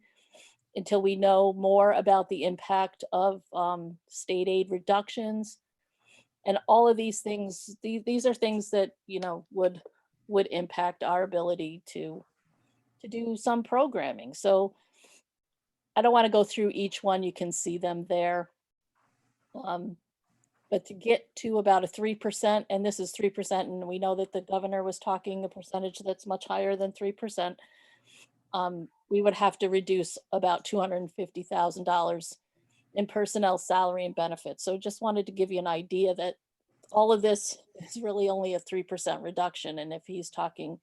until we know more about the impact of state aid reductions. And all of these things, these are things that, would impact our ability to do some programming. So I don't want to go through each one, you can see them there. But to get to about a 3%, and this is 3%, and we know that the governor was talking a percentage that's much higher than 3%, we would have to reduce about $250,000 in personnel, salary, and benefits. So just wanted to give you an idea that all of this is really only a 3% reduction. And if he's talking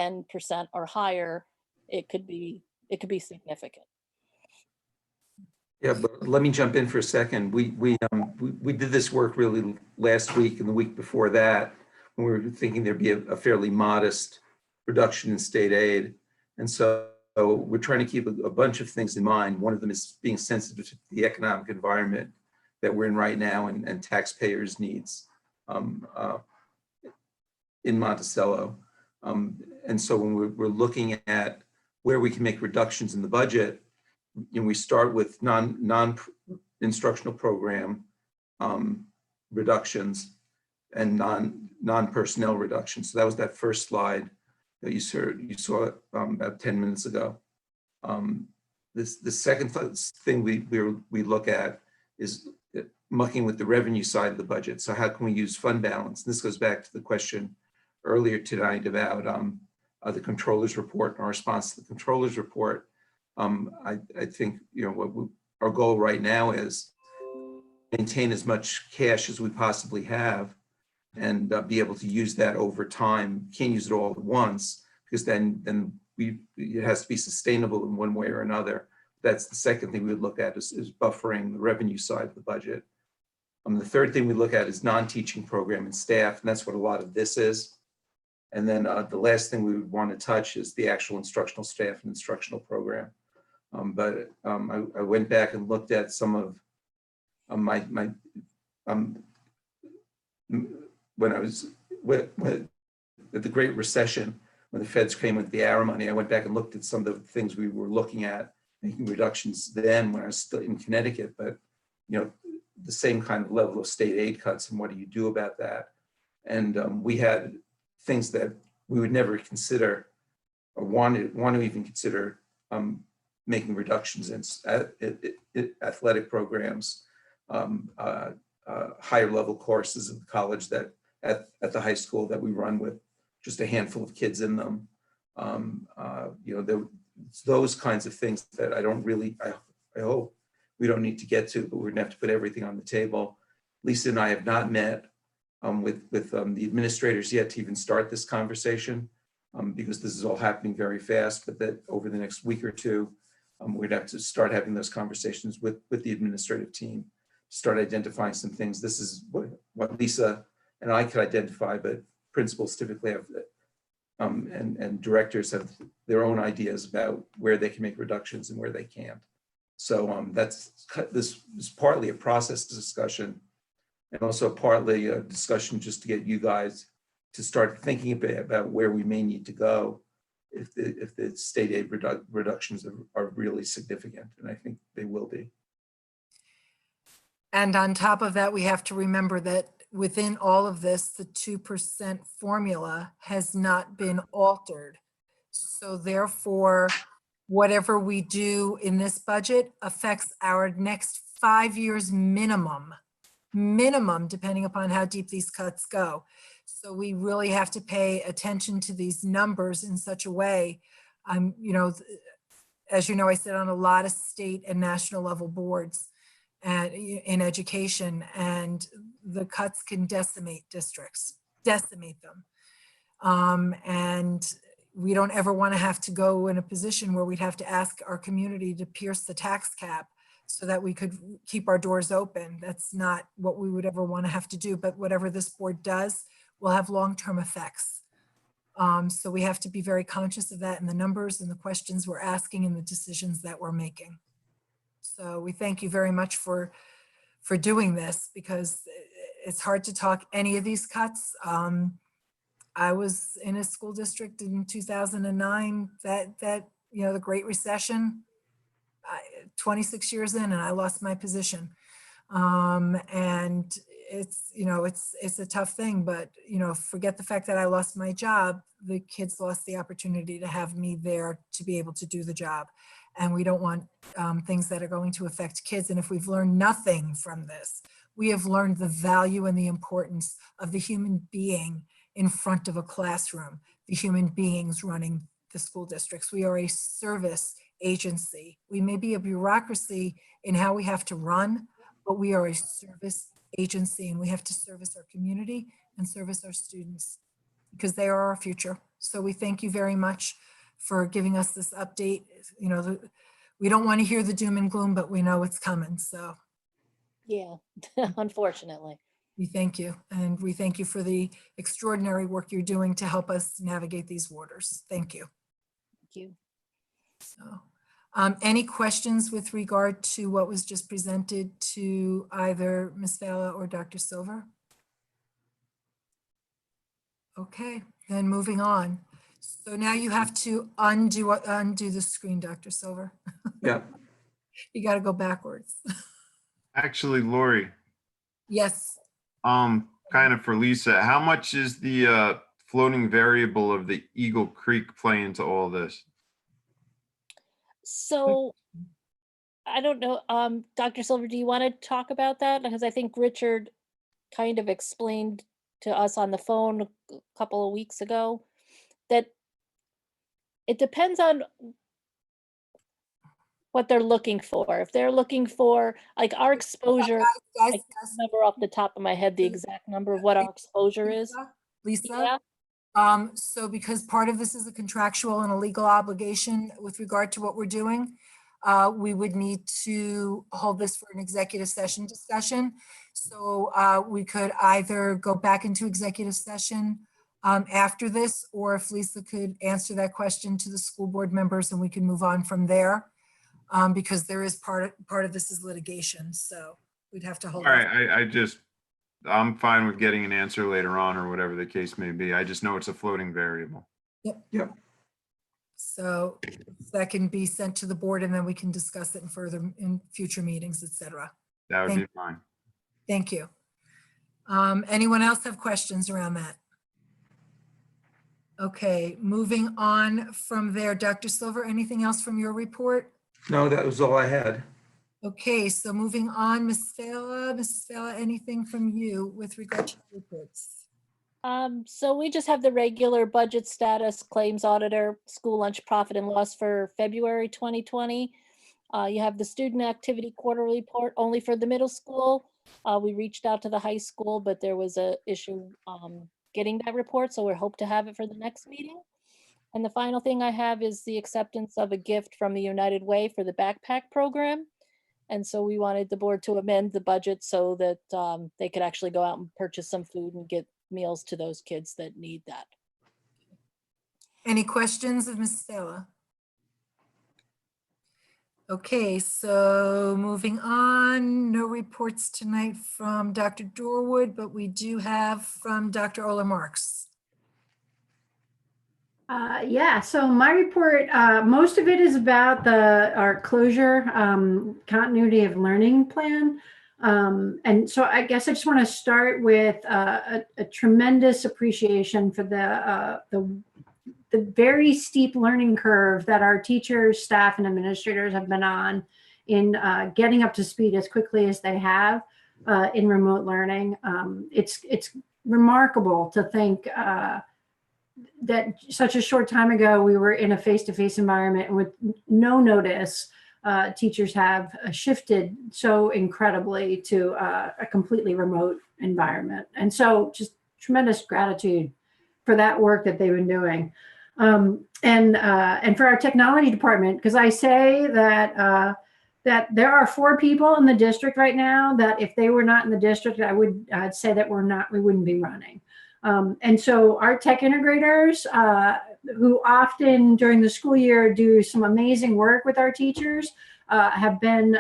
10% or higher, it could be significant. Yeah, but let me jump in for a second. We did this work really last week and the week before that, when we were thinking there'd be a fairly modest reduction in state aid. And so we're trying to keep a bunch of things in mind. One of them is being sensitive to the economic environment that we're in right now and taxpayers' needs in Monticello. And so when we're looking at where we can make reductions in the budget, we start with non-instructional program reductions and non-personnel reductions. So that was that first slide that you saw about 10 minutes ago. The second thing we look at is mucking with the revenue side of the budget. So how can we use fund balance? And this goes back to the question earlier tonight about the controller's report and our response to the controller's report. I think what our goal right now is maintain as much cash as we possibly have and be able to use that over time. Can't use it all at once because then it has to be sustainable in one way or another. That's the second thing we would look at is buffering the revenue side of the budget. The third thing we look at is non-teaching program and staff, and that's what a lot of this is. And then the last thing we would want to touch is the actual instructional staff and instructional program. I went back and looked at some of when I was with the Great Recession, when the feds came with the ARRA money, I went back and looked at some of the things we were looking at, making reductions then when I was still in Connecticut, but the same kind of level of state aid cuts, and what do you do about that? And we had things that we would never consider or want to even consider making reductions in athletic programs, higher level courses at the college that at the high school that we run with just a handful of kids in them. Those kinds of things that I hope we don't need to get to, but we're gonna have to put everything on the table. Lisa and I have not met with the administrators yet to even start this conversation because this is all happening very fast, but that over the next week or two, we'd have to start having those conversations with the administrative team, start identifying some things. This is what Lisa and I could identify, but principals typically have and directors have their own ideas about where they can make reductions and where they can't. So this is partly a process discussion and also partly a discussion just to get you guys to start thinking a bit about where we may need to go if the state aid reductions are really significant, and I think they will be. And on top of that, we have to remember that within all of this, the 2% formula has not been altered. So therefore, whatever we do in this budget affects our next 5 years minimum, depending upon how deep these cuts go. So we really have to pay attention to these numbers in such a way. As you know, I sit on a lot of state and national level boards and in education, and the cuts can decimate districts, decimate them. And we don't ever want to have to go in a position where we'd have to ask our community to pierce the tax cap so that we could keep our doors open. That's not what we would ever want to have to do, but whatever this board does will have long-term effects. So we have to be very conscious of that in the numbers and the questions we're asking and the decisions that we're making. So we thank you very much for doing this, because it's hard to talk any of these cuts. I was in a school district in 2009 that the Great Recession, 26 years in, and I lost my position. And it's a tough thing, but forget the fact that I lost my job. The kids lost the opportunity to have me there to be able to do the job. And we don't want things that are going to affect kids. And if we've learned nothing from this, we have learned the value and the importance of the human being in front of a classroom, the human beings running the school districts. We are a service agency. We may be a bureaucracy in how we have to run, but we are a service agency, and we have to service our community and service our students because they are our future. So we thank you very much for giving us this update. We don't want to hear the doom and gloom, but we know it's coming. So Yeah, unfortunately. we thank you. And we thank you for the extraordinary work you're doing to help us navigate these waters. Thank you. Thank you. So Any questions with regard to what was just presented to either Ms. Fala or Dr. Silver? Okay, then moving on. So now you have to undo the screen, Dr. Silver. Yeah. You got to go backwards. Actually, Lori, Yes. kind of for Lisa, how much is the floating variable of the Eagle Creek play into all this? So I don't know, Dr. Silver, do you want to talk about that? Because I think Richard kind of explained to us on the phone a couple of weeks ago that it depends on what they're looking for. If they're looking for like our exposure, I can't remember off the top of my head the exact number of what our exposure is. Lisa? Yeah. So because part of this is a contractual and a legal obligation with regard to what we're doing, we would need to hold this for an executive session discussion. So we could either go back into executive session after this, or if Lisa could answer that question to the school board members and we can move on from there. Because there is part of this is litigation, so we'd have to hold. All right, I'm fine with getting an answer later on or whatever the case may be. I just know it's a floating variable. Yep. So that can be sent to the board and then we can discuss it in future meetings, et cetera. That would be fine. Thank you. Anyone else have questions around that? Okay, moving on from there. Dr. Silver, anything else from your report? No, that was all I had. Okay, so moving on, Ms. Fala. Mrs. Fala, anything from you with regard to reports? So we just have the regular budget status, claims auditor, school lunch profit and loss for February 2020. You have the student activity quarterly report only for the middle school. We reached out to the high school, but there was a issue getting that report, so we hope to have it for the next meeting. And the final thing I have is the acceptance of a gift from the United Way for the backpack program. And so we wanted the board to amend the budget so that they could actually go out and purchase some food and get meals to those kids that need that. Any questions of Mrs. Fala? Okay, so moving on, no reports tonight from Dr. Dorwood, but we do have from Dr. Ola Marks. Yeah, so my report, most of it is about our closure continuity of learning plan. And so I guess I just want to start with a tremendous appreciation for the very steep learning curve that our teachers, staff, and administrators have been on in getting up to speed as quickly as they have in remote learning. It's remarkable to think that such a short time ago, we were in a face-to-face environment, and with no notice, teachers have shifted so incredibly to a completely remote environment. And so just tremendous gratitude for that work that they've been doing. And for our technology department, because I say that that there are 4 people in the district right now that if they were not in the district, I'd say that we wouldn't be running. And so our tech integrators, who often during the school year do some amazing work with our teachers, have been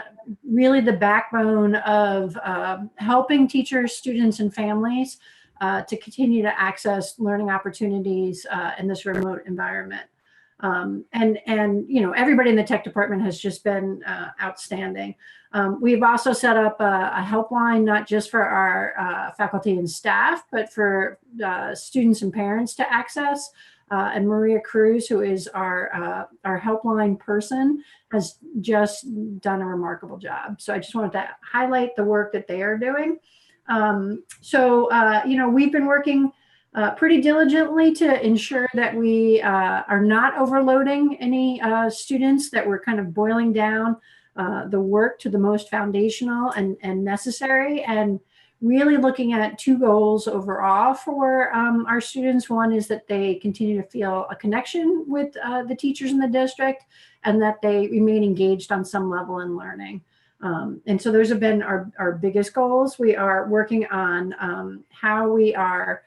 really the backbone of helping teachers, students, and families to continue to access learning opportunities in this remote environment. And you know, everybody in the tech department has just been outstanding. We've also set up a helpline, not just for our faculty and staff, but for students and parents to access. And Maria Cruz, who is our helpline person, has just done a remarkable job. So I just wanted to highlight the work that they are doing. You know, we've been working pretty diligently to ensure that we are not overloading any students, that we're kind of boiling down the work to the most foundational and necessary, and really looking at 2 goals overall for our students. One is that they continue to feel a connection with the teachers in the district, and that they remain engaged on some level in learning. And so those have been our biggest goals. We are working on how we are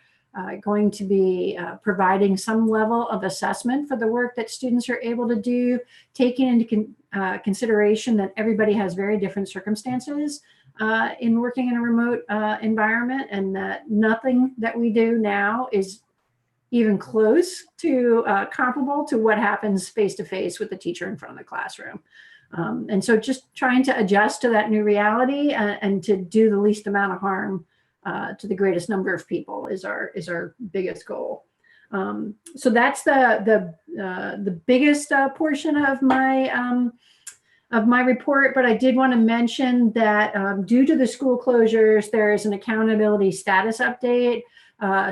going to be providing some level of assessment for the work that students are able to do, taking into consideration that everybody has very different circumstances in working in a remote environment, and that nothing that we do now is even close to comparable to what happens face to face with the teacher in front of the classroom. And so just trying to adjust to that new reality and to do the least amount of harm to the greatest number of people is our biggest goal. So that's the biggest portion of my report. But I did want to mention that due to the school closures, there is an accountability status update.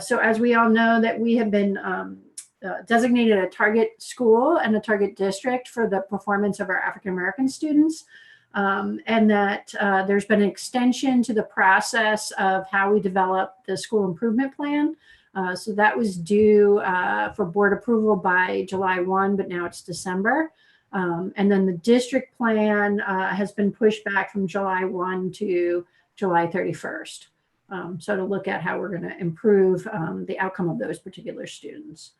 So as we all know, that we have been designated a target school and a target district for the performance of our African American students. And that there's been an extension to the process of how we develop the school improvement plan. So that was due for board approval by July 1, but now it's December. And then the district plan has been pushed back from July 1 to July 31st. So to look at how we're going to improve the outcome of those particular students.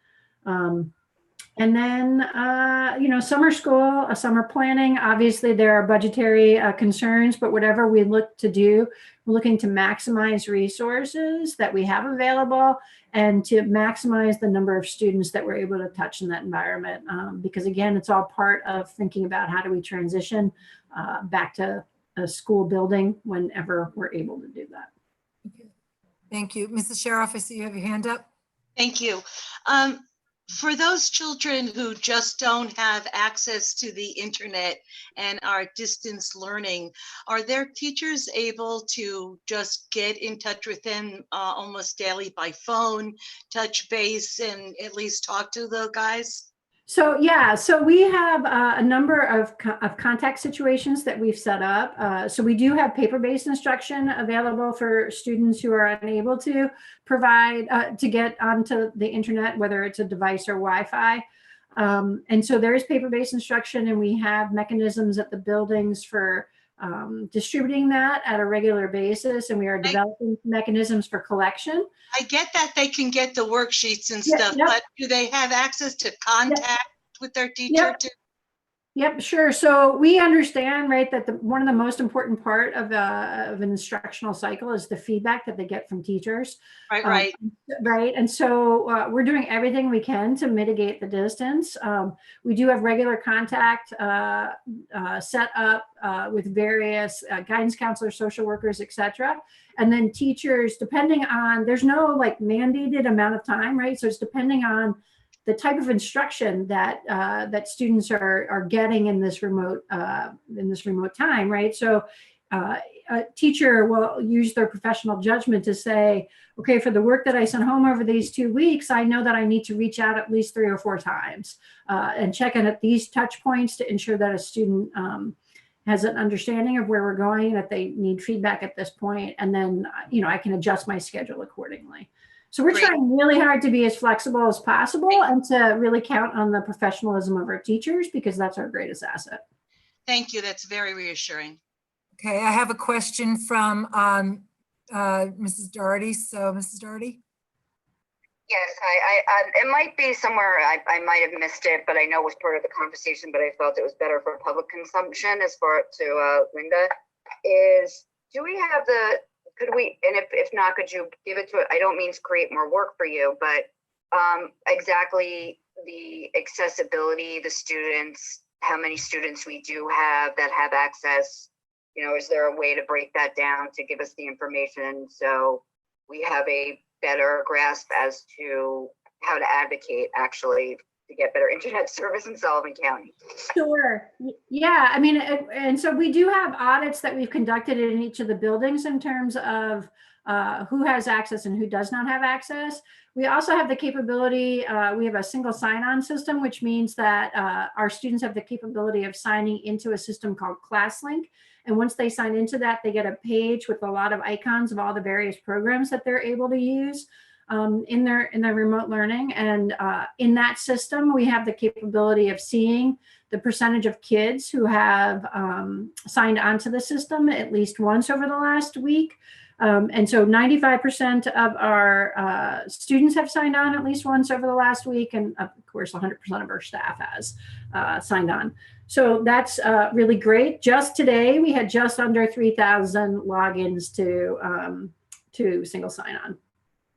And then, summer school, summer planning, obviously there are budgetary concerns, but whatever we look to do, we're looking to maximize resources that we have available and to maximize the number of students that we're able to touch in that environment. Because again, it's all part of thinking about how do we transition back to a school building whenever we're able to do that. Okay. Thank you. Mrs. Sheriff, I see you have your hand up. Thank you. For those children who just don't have access to the internet and are distance learning, are their teachers able to just get in touch with them almost daily by phone, touch base, and at least talk to the guys? So yeah, so we have a number of contact situations that we've set up. So we do have paper-based instruction available for students who are unable to provide, to get onto the internet, whether it's a device or Wi-Fi. And so there is paper-based instruction, and we have mechanisms at the buildings for distributing that at a regular basis, and we are developing mechanisms for collection. I get that they can get the worksheets and stuff, but do they have access to contact with their teacher too? Yep, sure. So we understand, right, that one of the most important part of an instructional cycle is the feedback that they get from teachers. Right. Right. And so we're doing everything we can to mitigate the distance. We do have regular contact set up with various guidance counselors, social workers, et cetera. And then teachers, depending on, there's no like mandated amount of time, right? So it's depending on the type of instruction that that students are getting in this remote time, right? So a teacher will use their professional judgment to say, okay, for the work that I sent home over these 2 weeks, I know that I need to reach out at least 3 or 4 times and check in at these touch points to ensure that a student has an understanding of where we're going, that they need feedback at this point, and then I can adjust my schedule accordingly. So we're trying really hard to be as flexible as possible and to really count on the professionalism of our teachers, because that's our greatest asset. Thank you. That's very reassuring. Okay, I have a question from Mrs. Doherty. So Mrs. Doherty? Yes, I it might be somewhere, I might have missed it, but I know it was part of the conversation, but I felt it was better for public consumption as far to Linda, is do we have could we, and if not, could you give it to, I don't mean to create more work for you, but exactly the accessibility, the students, how many students we do have that have access, is there a way to break that down to give us the information so we have a better grasp as to how to advocate actually to get better internet service in Sullivan County? Sure. Yeah. I mean, and so we do have audits that we've conducted in each of the buildings in terms of who has access and who does not have access. We also have the capability, we have a single sign-on system, which means that our students have the capability of signing into a system called ClassLink. And once they sign into that, they get a page with a lot of icons of all the various programs that they're able to use in their remote learning. And in that system, we have the capability of seeing the percentage of kids who have signed onto the system at least once over the last week. And so 95% of our students have signed on at least once over the last week. And of course, 100% of our staff has signed on. So that's really great. Just today, we had just under 3,000 logins to single sign-on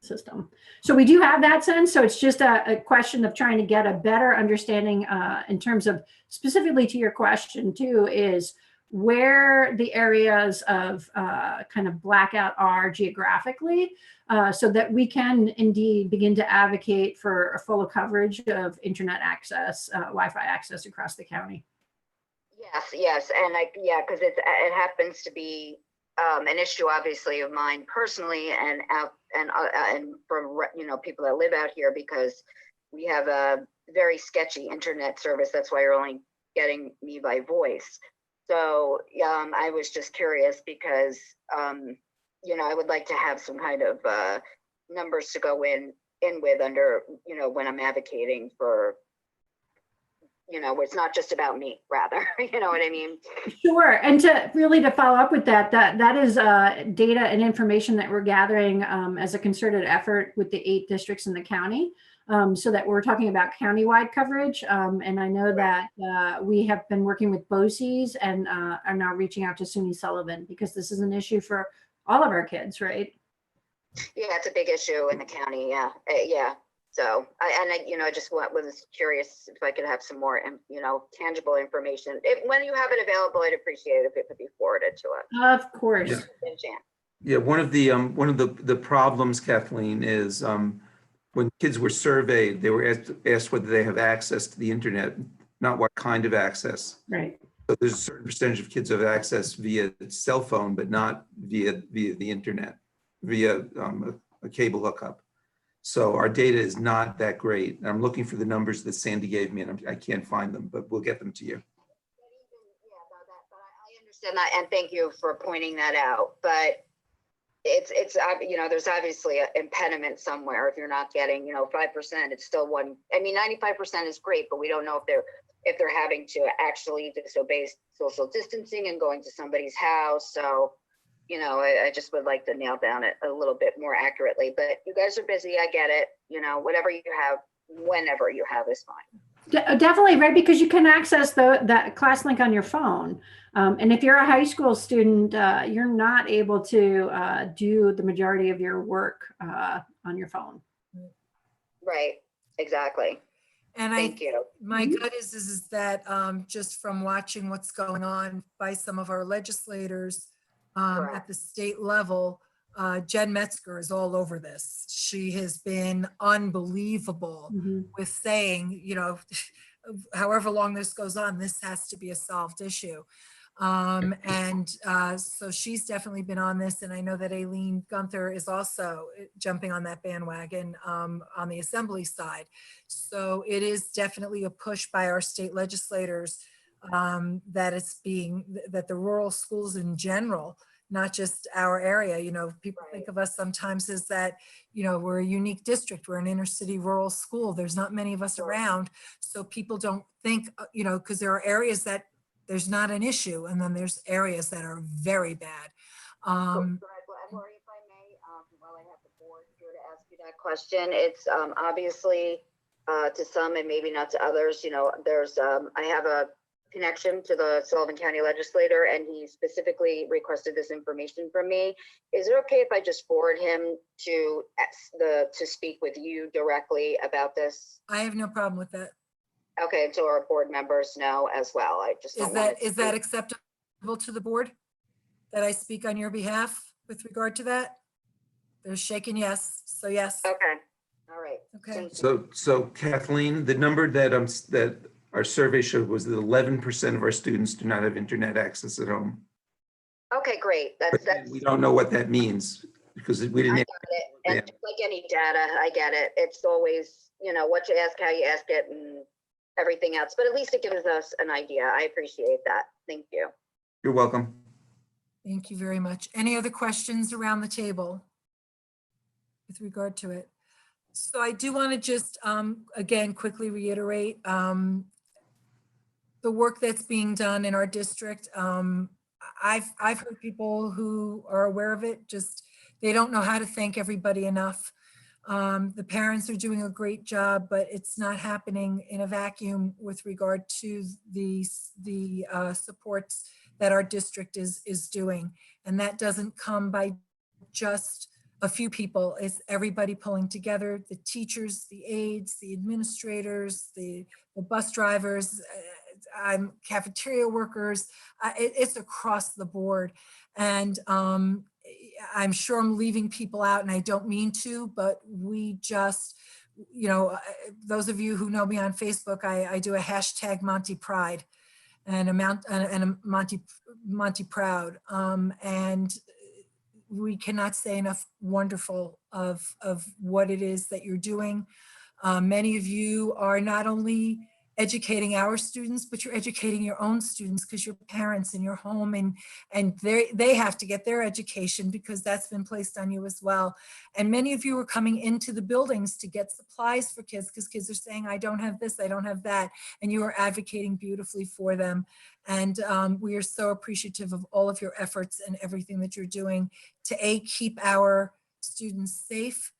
system. So we do have that sense. So it's just a question of trying to get a better understanding in terms of, specifically to your question too, is where the areas of kind of blackout are geographically, so that we can indeed begin to advocate for a full coverage of internet access, Wi-Fi access across the county. Yes, and because it happens to be an issue, obviously, of mine personally, and for people that live out here, because we have a very sketchy internet service. That's why you're only getting me by voice. So I was just curious because I would like to have some kind of numbers to go in with under when I'm advocating for it's not just about me, rather. You know what I mean? Sure. And to follow up with that is data and information that we're gathering as a concerted effort with the 8 districts in the county, so that we're talking about countywide coverage. And I know that we have been working with BoCES and are now reaching out to SUNY Sullivan, because this is an issue for all of our kids, right? Yeah, it's a big issue in the county. Yeah. So I just was curious if I could have some more, tangible information. When you have it available, I'd appreciate it if it could be forwarded to us. Of course. Yeah, one of the problems, Kathleen, is when kids were surveyed, they were asked whether they have access to the internet, not what kind of access. Right. So there's a certain percentage of kids who have access via cell phone, but not via the internet, via a cable hookup. So our data is not that great. I'm looking for the numbers that Sandy gave me, and I can't find them, but we'll get them to you. I understand that, and thank you for pointing that out. But it's there's obviously an impediment somewhere. If you're not getting 5%, it's still one. I mean, 95% is great, but we don't know if they're having to actually disobey social distancing and going to somebody's house. So I just would like to nail down it a little bit more accurately, but you guys are busy. I get it. Whatever you have, whenever you have is fine. Definitely, right? Because you can access that class link on your phone. And if you're a high school student, you're not able to do the majority of your work on your phone. Right. Exactly. And Thank you. My gut is that just from watching what's going on by some of our legislators, at the state level, Jen Metzger is all over this. She has been unbelievable with saying, however long this goes on, this has to be a solved issue. So she's definitely been on this. And I know that Aileen Gunther is also jumping on that bandwagon on the assembly side. So it is definitely a push by our state legislators that the rural schools in general, not just our area, people think of us sometimes as that, we're a unique district, we're an inner city rural school. There's not many of us around. So people don't think, because there are areas that there's not an issue. And then there's areas that are very bad. Lori, if I may, while I have the board here to ask you that question, it's obviously to some and maybe not to others, there's, I have a connection to the Sullivan County legislator, and he specifically requested this information from me. Is it okay if I just forward him to speak with you directly about this? I have no problem with that. Okay, and so our board members know as well. I just is that acceptable to the board that I speak on your behalf with regard to that? They're shaking yes. So yes. Okay. All right. Okay. So Kathleen, the number that our survey showed was that 11% of our students do not have internet access at home. Okay, great. That's we don't know what that means because we didn't. I got it. And like any data, I get it. It's always, what you ask, how you ask it, and everything else. But at least it gives us an idea. I appreciate that. Thank you. You're welcome. Thank you very much. Any other questions around the table with regard to it? So I do want to just, again, quickly reiterate the work that's being done in our district. I've heard people who are aware of it just they don't know how to thank everybody enough. The parents are doing a great job, but it's not happening in a vacuum with regard to the supports that our district is doing. And that doesn't come by just a few people. It's everybody pulling together, the teachers, the aides, the administrators, the bus drivers, cafeteria workers. It's across the board. And I'm sure I'm leaving people out, and I don't mean to, but we just, you know, those of you who know me on Facebook, I do a hashtag Monty Pride and a Monty Proud. And we cannot say enough wonderful of what it is that you're doing. Many of you are not only educating our students, but you're educating your own students, because your parents in your home, and they have to get their education, because that's been placed on you as well. And many of you are coming into the buildings to get supplies for kids, because kids are saying, I don't have this, I don't have that. And you are advocating beautifully for them. And we are so appreciative of all of your efforts and everything that you're doing to keep our students safe,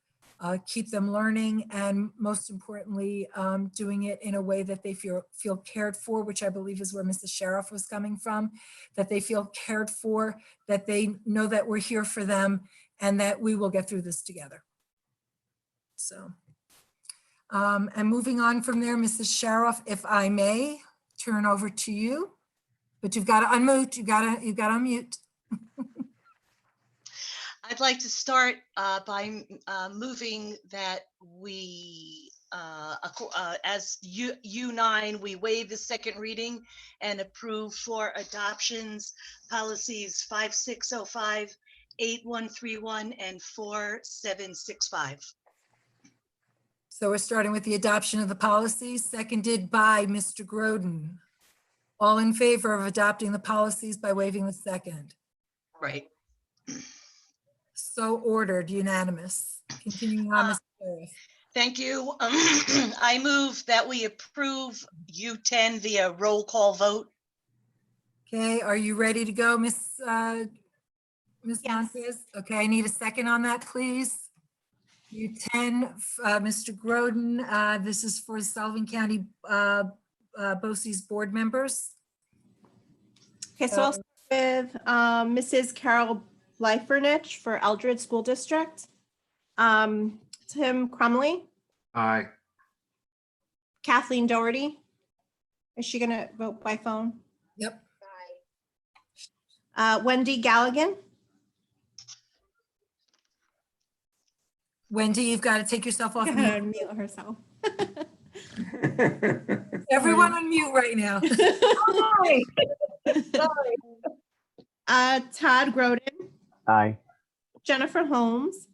keep them learning, and most importantly, doing it in a way that they feel cared for, which I believe is where Mrs. Sheriff was coming from, that they feel cared for, that they know that we're here for them, and that we will get through this together. So, and moving on from there, Mrs. Sheriff, if I may turn over to you, but you've got to unmute, you've got to unmute. I'd like to start by moving that we, as U9, we waive the second reading and approve for adoptions policies 5605, 8131, and 4765. So we're starting with the adoption of the policies, seconded by Mr. Groden. All in favor of adopting the policies by waiving the second? Right. So ordered, unanimous. Continuing on, Ms. Sheriff. Thank you. I move that we approve U10 via roll call vote. Okay, are you ready to go, Ms. Yes. Montes? Okay, I need a second on that, please. U10, Mr. Groden, this is for Sullivan County BOCES board members. Okay, so I'll start with Mrs. Carol Leifernich for Eldred School District. Tim Crumley, Aye. Kathleen Doherty. Is she gonna vote by phone? Yep. Wendy Galligan, Wendy, you've got to take yourself off mute. unmute herself. Everyone on mute right now. Todd Groden, Aye. Jennifer Holmes,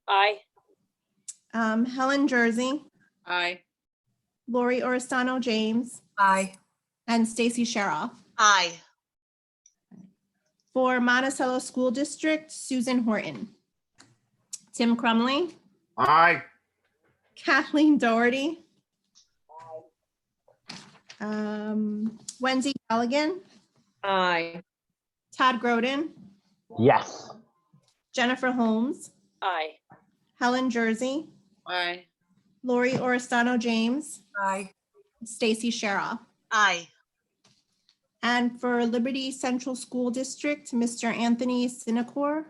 Aye. Helen Jersey, Aye. Lori Oristano James, Aye. and Stacy Sharoff. Aye. For Monticello School District, Susan Horton, Tim Crumley, Aye. Kathleen Doherty, Wendy Galligan, Aye. Todd Groden, Yes. Jennifer Holmes, Aye. Helen Jersey, Aye. Lori Oristano James, Aye. Stacy Sharoff. Aye. And for Liberty Central School District, Mr. Anthony Sinacor,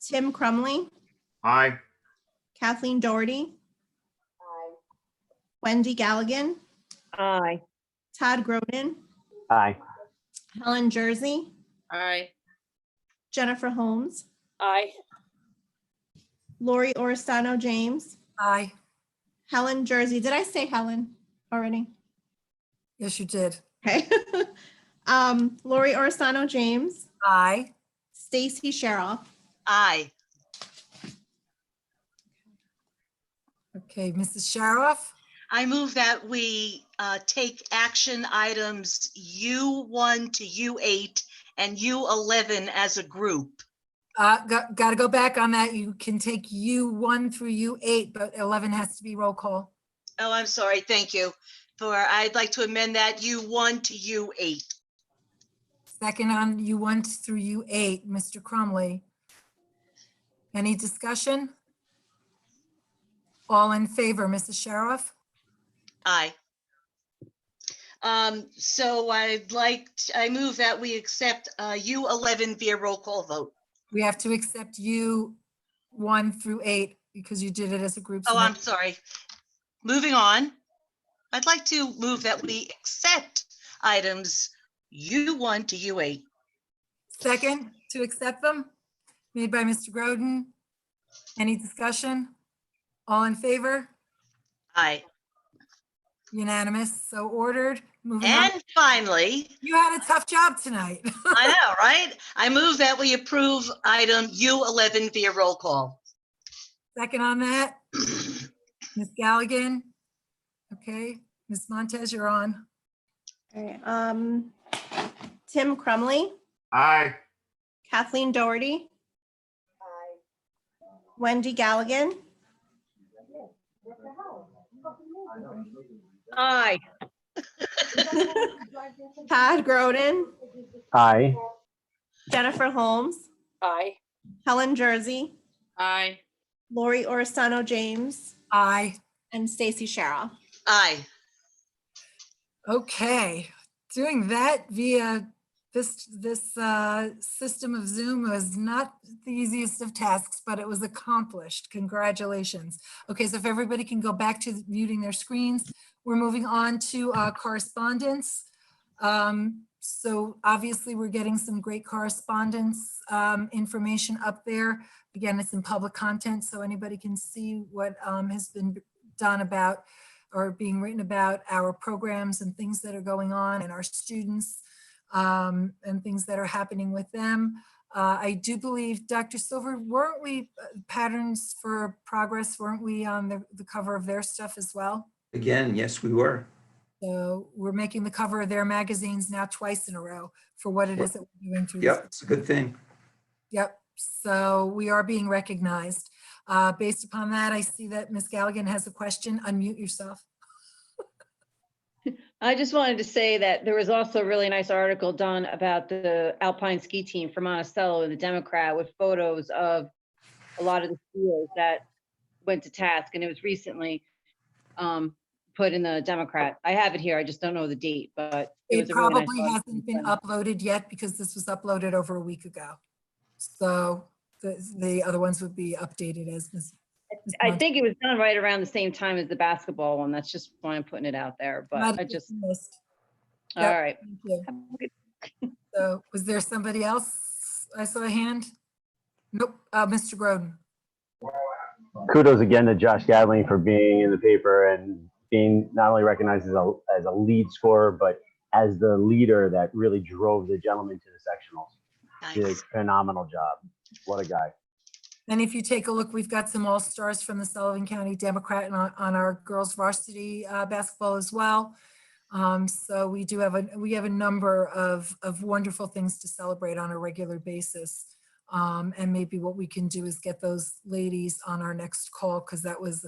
Tim Crumley, Aye. Kathleen Doherty, Wendy Galligan, Aye. Todd Groden, Aye. Helen Jersey, Aye. Jennifer Holmes, Aye. Lori Oristano James, Aye. Helen Jersey. Did I say Helen already? Yes, you did. Okay. Lori Oristano James, Aye. Stacy Sharoff. Aye. Okay, Mrs. Sheriff. I move that we take action items U1 to U8 and U11 as a group. Got to go back on that. You can take U1 through U8, but 11 has to be roll call. Oh, I'm sorry. Thank you. I'd like to amend that U1 to U8. Second on U1 through U8, Mr. Crumley. Any discussion? All in favor, Mrs. Sheriff? Aye. So I move that we accept U11 via roll call vote. We have to accept U1 through 8 because you did it as a group. so Oh, now- I'm sorry. Moving on. I'd like to move that we accept items U1 to U8. Second, to accept them, made by Mr. Groden. Any discussion? All in favor? Aye. Unanimous, so ordered. Moving on. And finally, You had a tough job tonight. I know, right? I move that we approve item U11 via roll call. Second on that, Ms. Galligan. Okay, Ms. Montez, you're on. All right, Tim Crumley, Aye. Kathleen Doherty. Wendy Galligan, Aye. Todd Groden, Aye. Jennifer Holmes, Aye. Helen Jersey, Aye. Lori Orsano James, Aye. and Stacy Sharrow. Aye. Okay, doing that via this system of Zoom was not the easiest of tasks, but it was accomplished. Congratulations. Okay, so if everybody can go back to muting their screens, we're moving on to correspondence. So obviously we're getting some great correspondence information up there. Again, it's in public content, so anybody can see what has been done about or being written about our programs and things that are going on and our students and things that are happening with them. I do believe, Dr. Silver, weren't we Patterns for Progress, weren't we on the cover of their stuff as well? Again, yes, we were. So we're making the cover of their magazines now twice in a row for what it is that we're doing through. Yep, it's a good thing. Yep, so we are being recognized. Based upon that, I see that Ms. Galligan has a question. Unmute yourself. I just wanted to say that there was also a really nice article done about the Alpine ski team from Monticello in the Democrat with photos of a lot of the skiers that went to task, and it was recently put in the Democrat. I have it here. I just don't know the date, but it was It a really nice probably article. hasn't been uploaded yet because this was uploaded over a week ago. So the other ones would be updated as Ms. I think it was done right around the same time as the basketball one. That's just why I'm putting it out there, but Might I have just, missed. all Yep, right. thank you. So was there somebody else? I saw a hand. Nope, Mr. Groden. Kudos again to Josh Gadling for being in the paper and being not only recognized as a lead scorer, but as the leader that really drove the gentleman to the sectionals. Did a Nice. phenomenal job. What a guy. And if you take a look, we've got some all-stars from the Sullivan County Democrat on our girls varsity basketball as well. So we have a number of wonderful things to celebrate on a regular basis. And maybe what we can do is get those ladies on our next call, because that was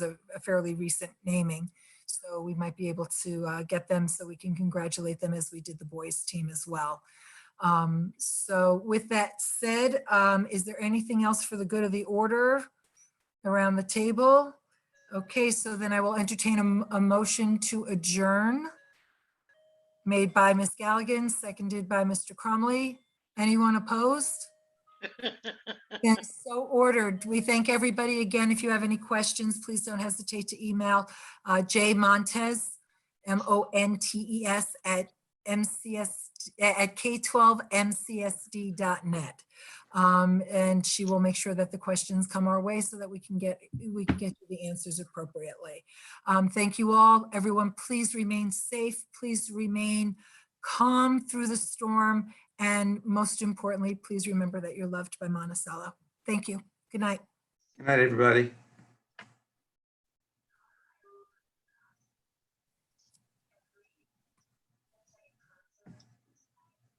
a fairly recent naming. So we might be able to get them so we can congratulate them as we did the boys team as well. So with that said, is there anything else for the good of the order around the table? Okay, so then I will entertain a motion to adjourn. Made by Ms. Galligan, seconded by Mr. Crumley. Anyone opposed? Then so ordered. We thank everybody again. If you have any questions, please don't hesitate to email J Montes, MONTES at k12mcsd.net. And she will make sure that the questions come our way so that we can get you the answers appropriately. Thank you all. Everyone, please remain safe. Please remain calm through the storm. And most importantly, please remember that you're loved by Monticello. Thank you. Good night. Good night, everybody.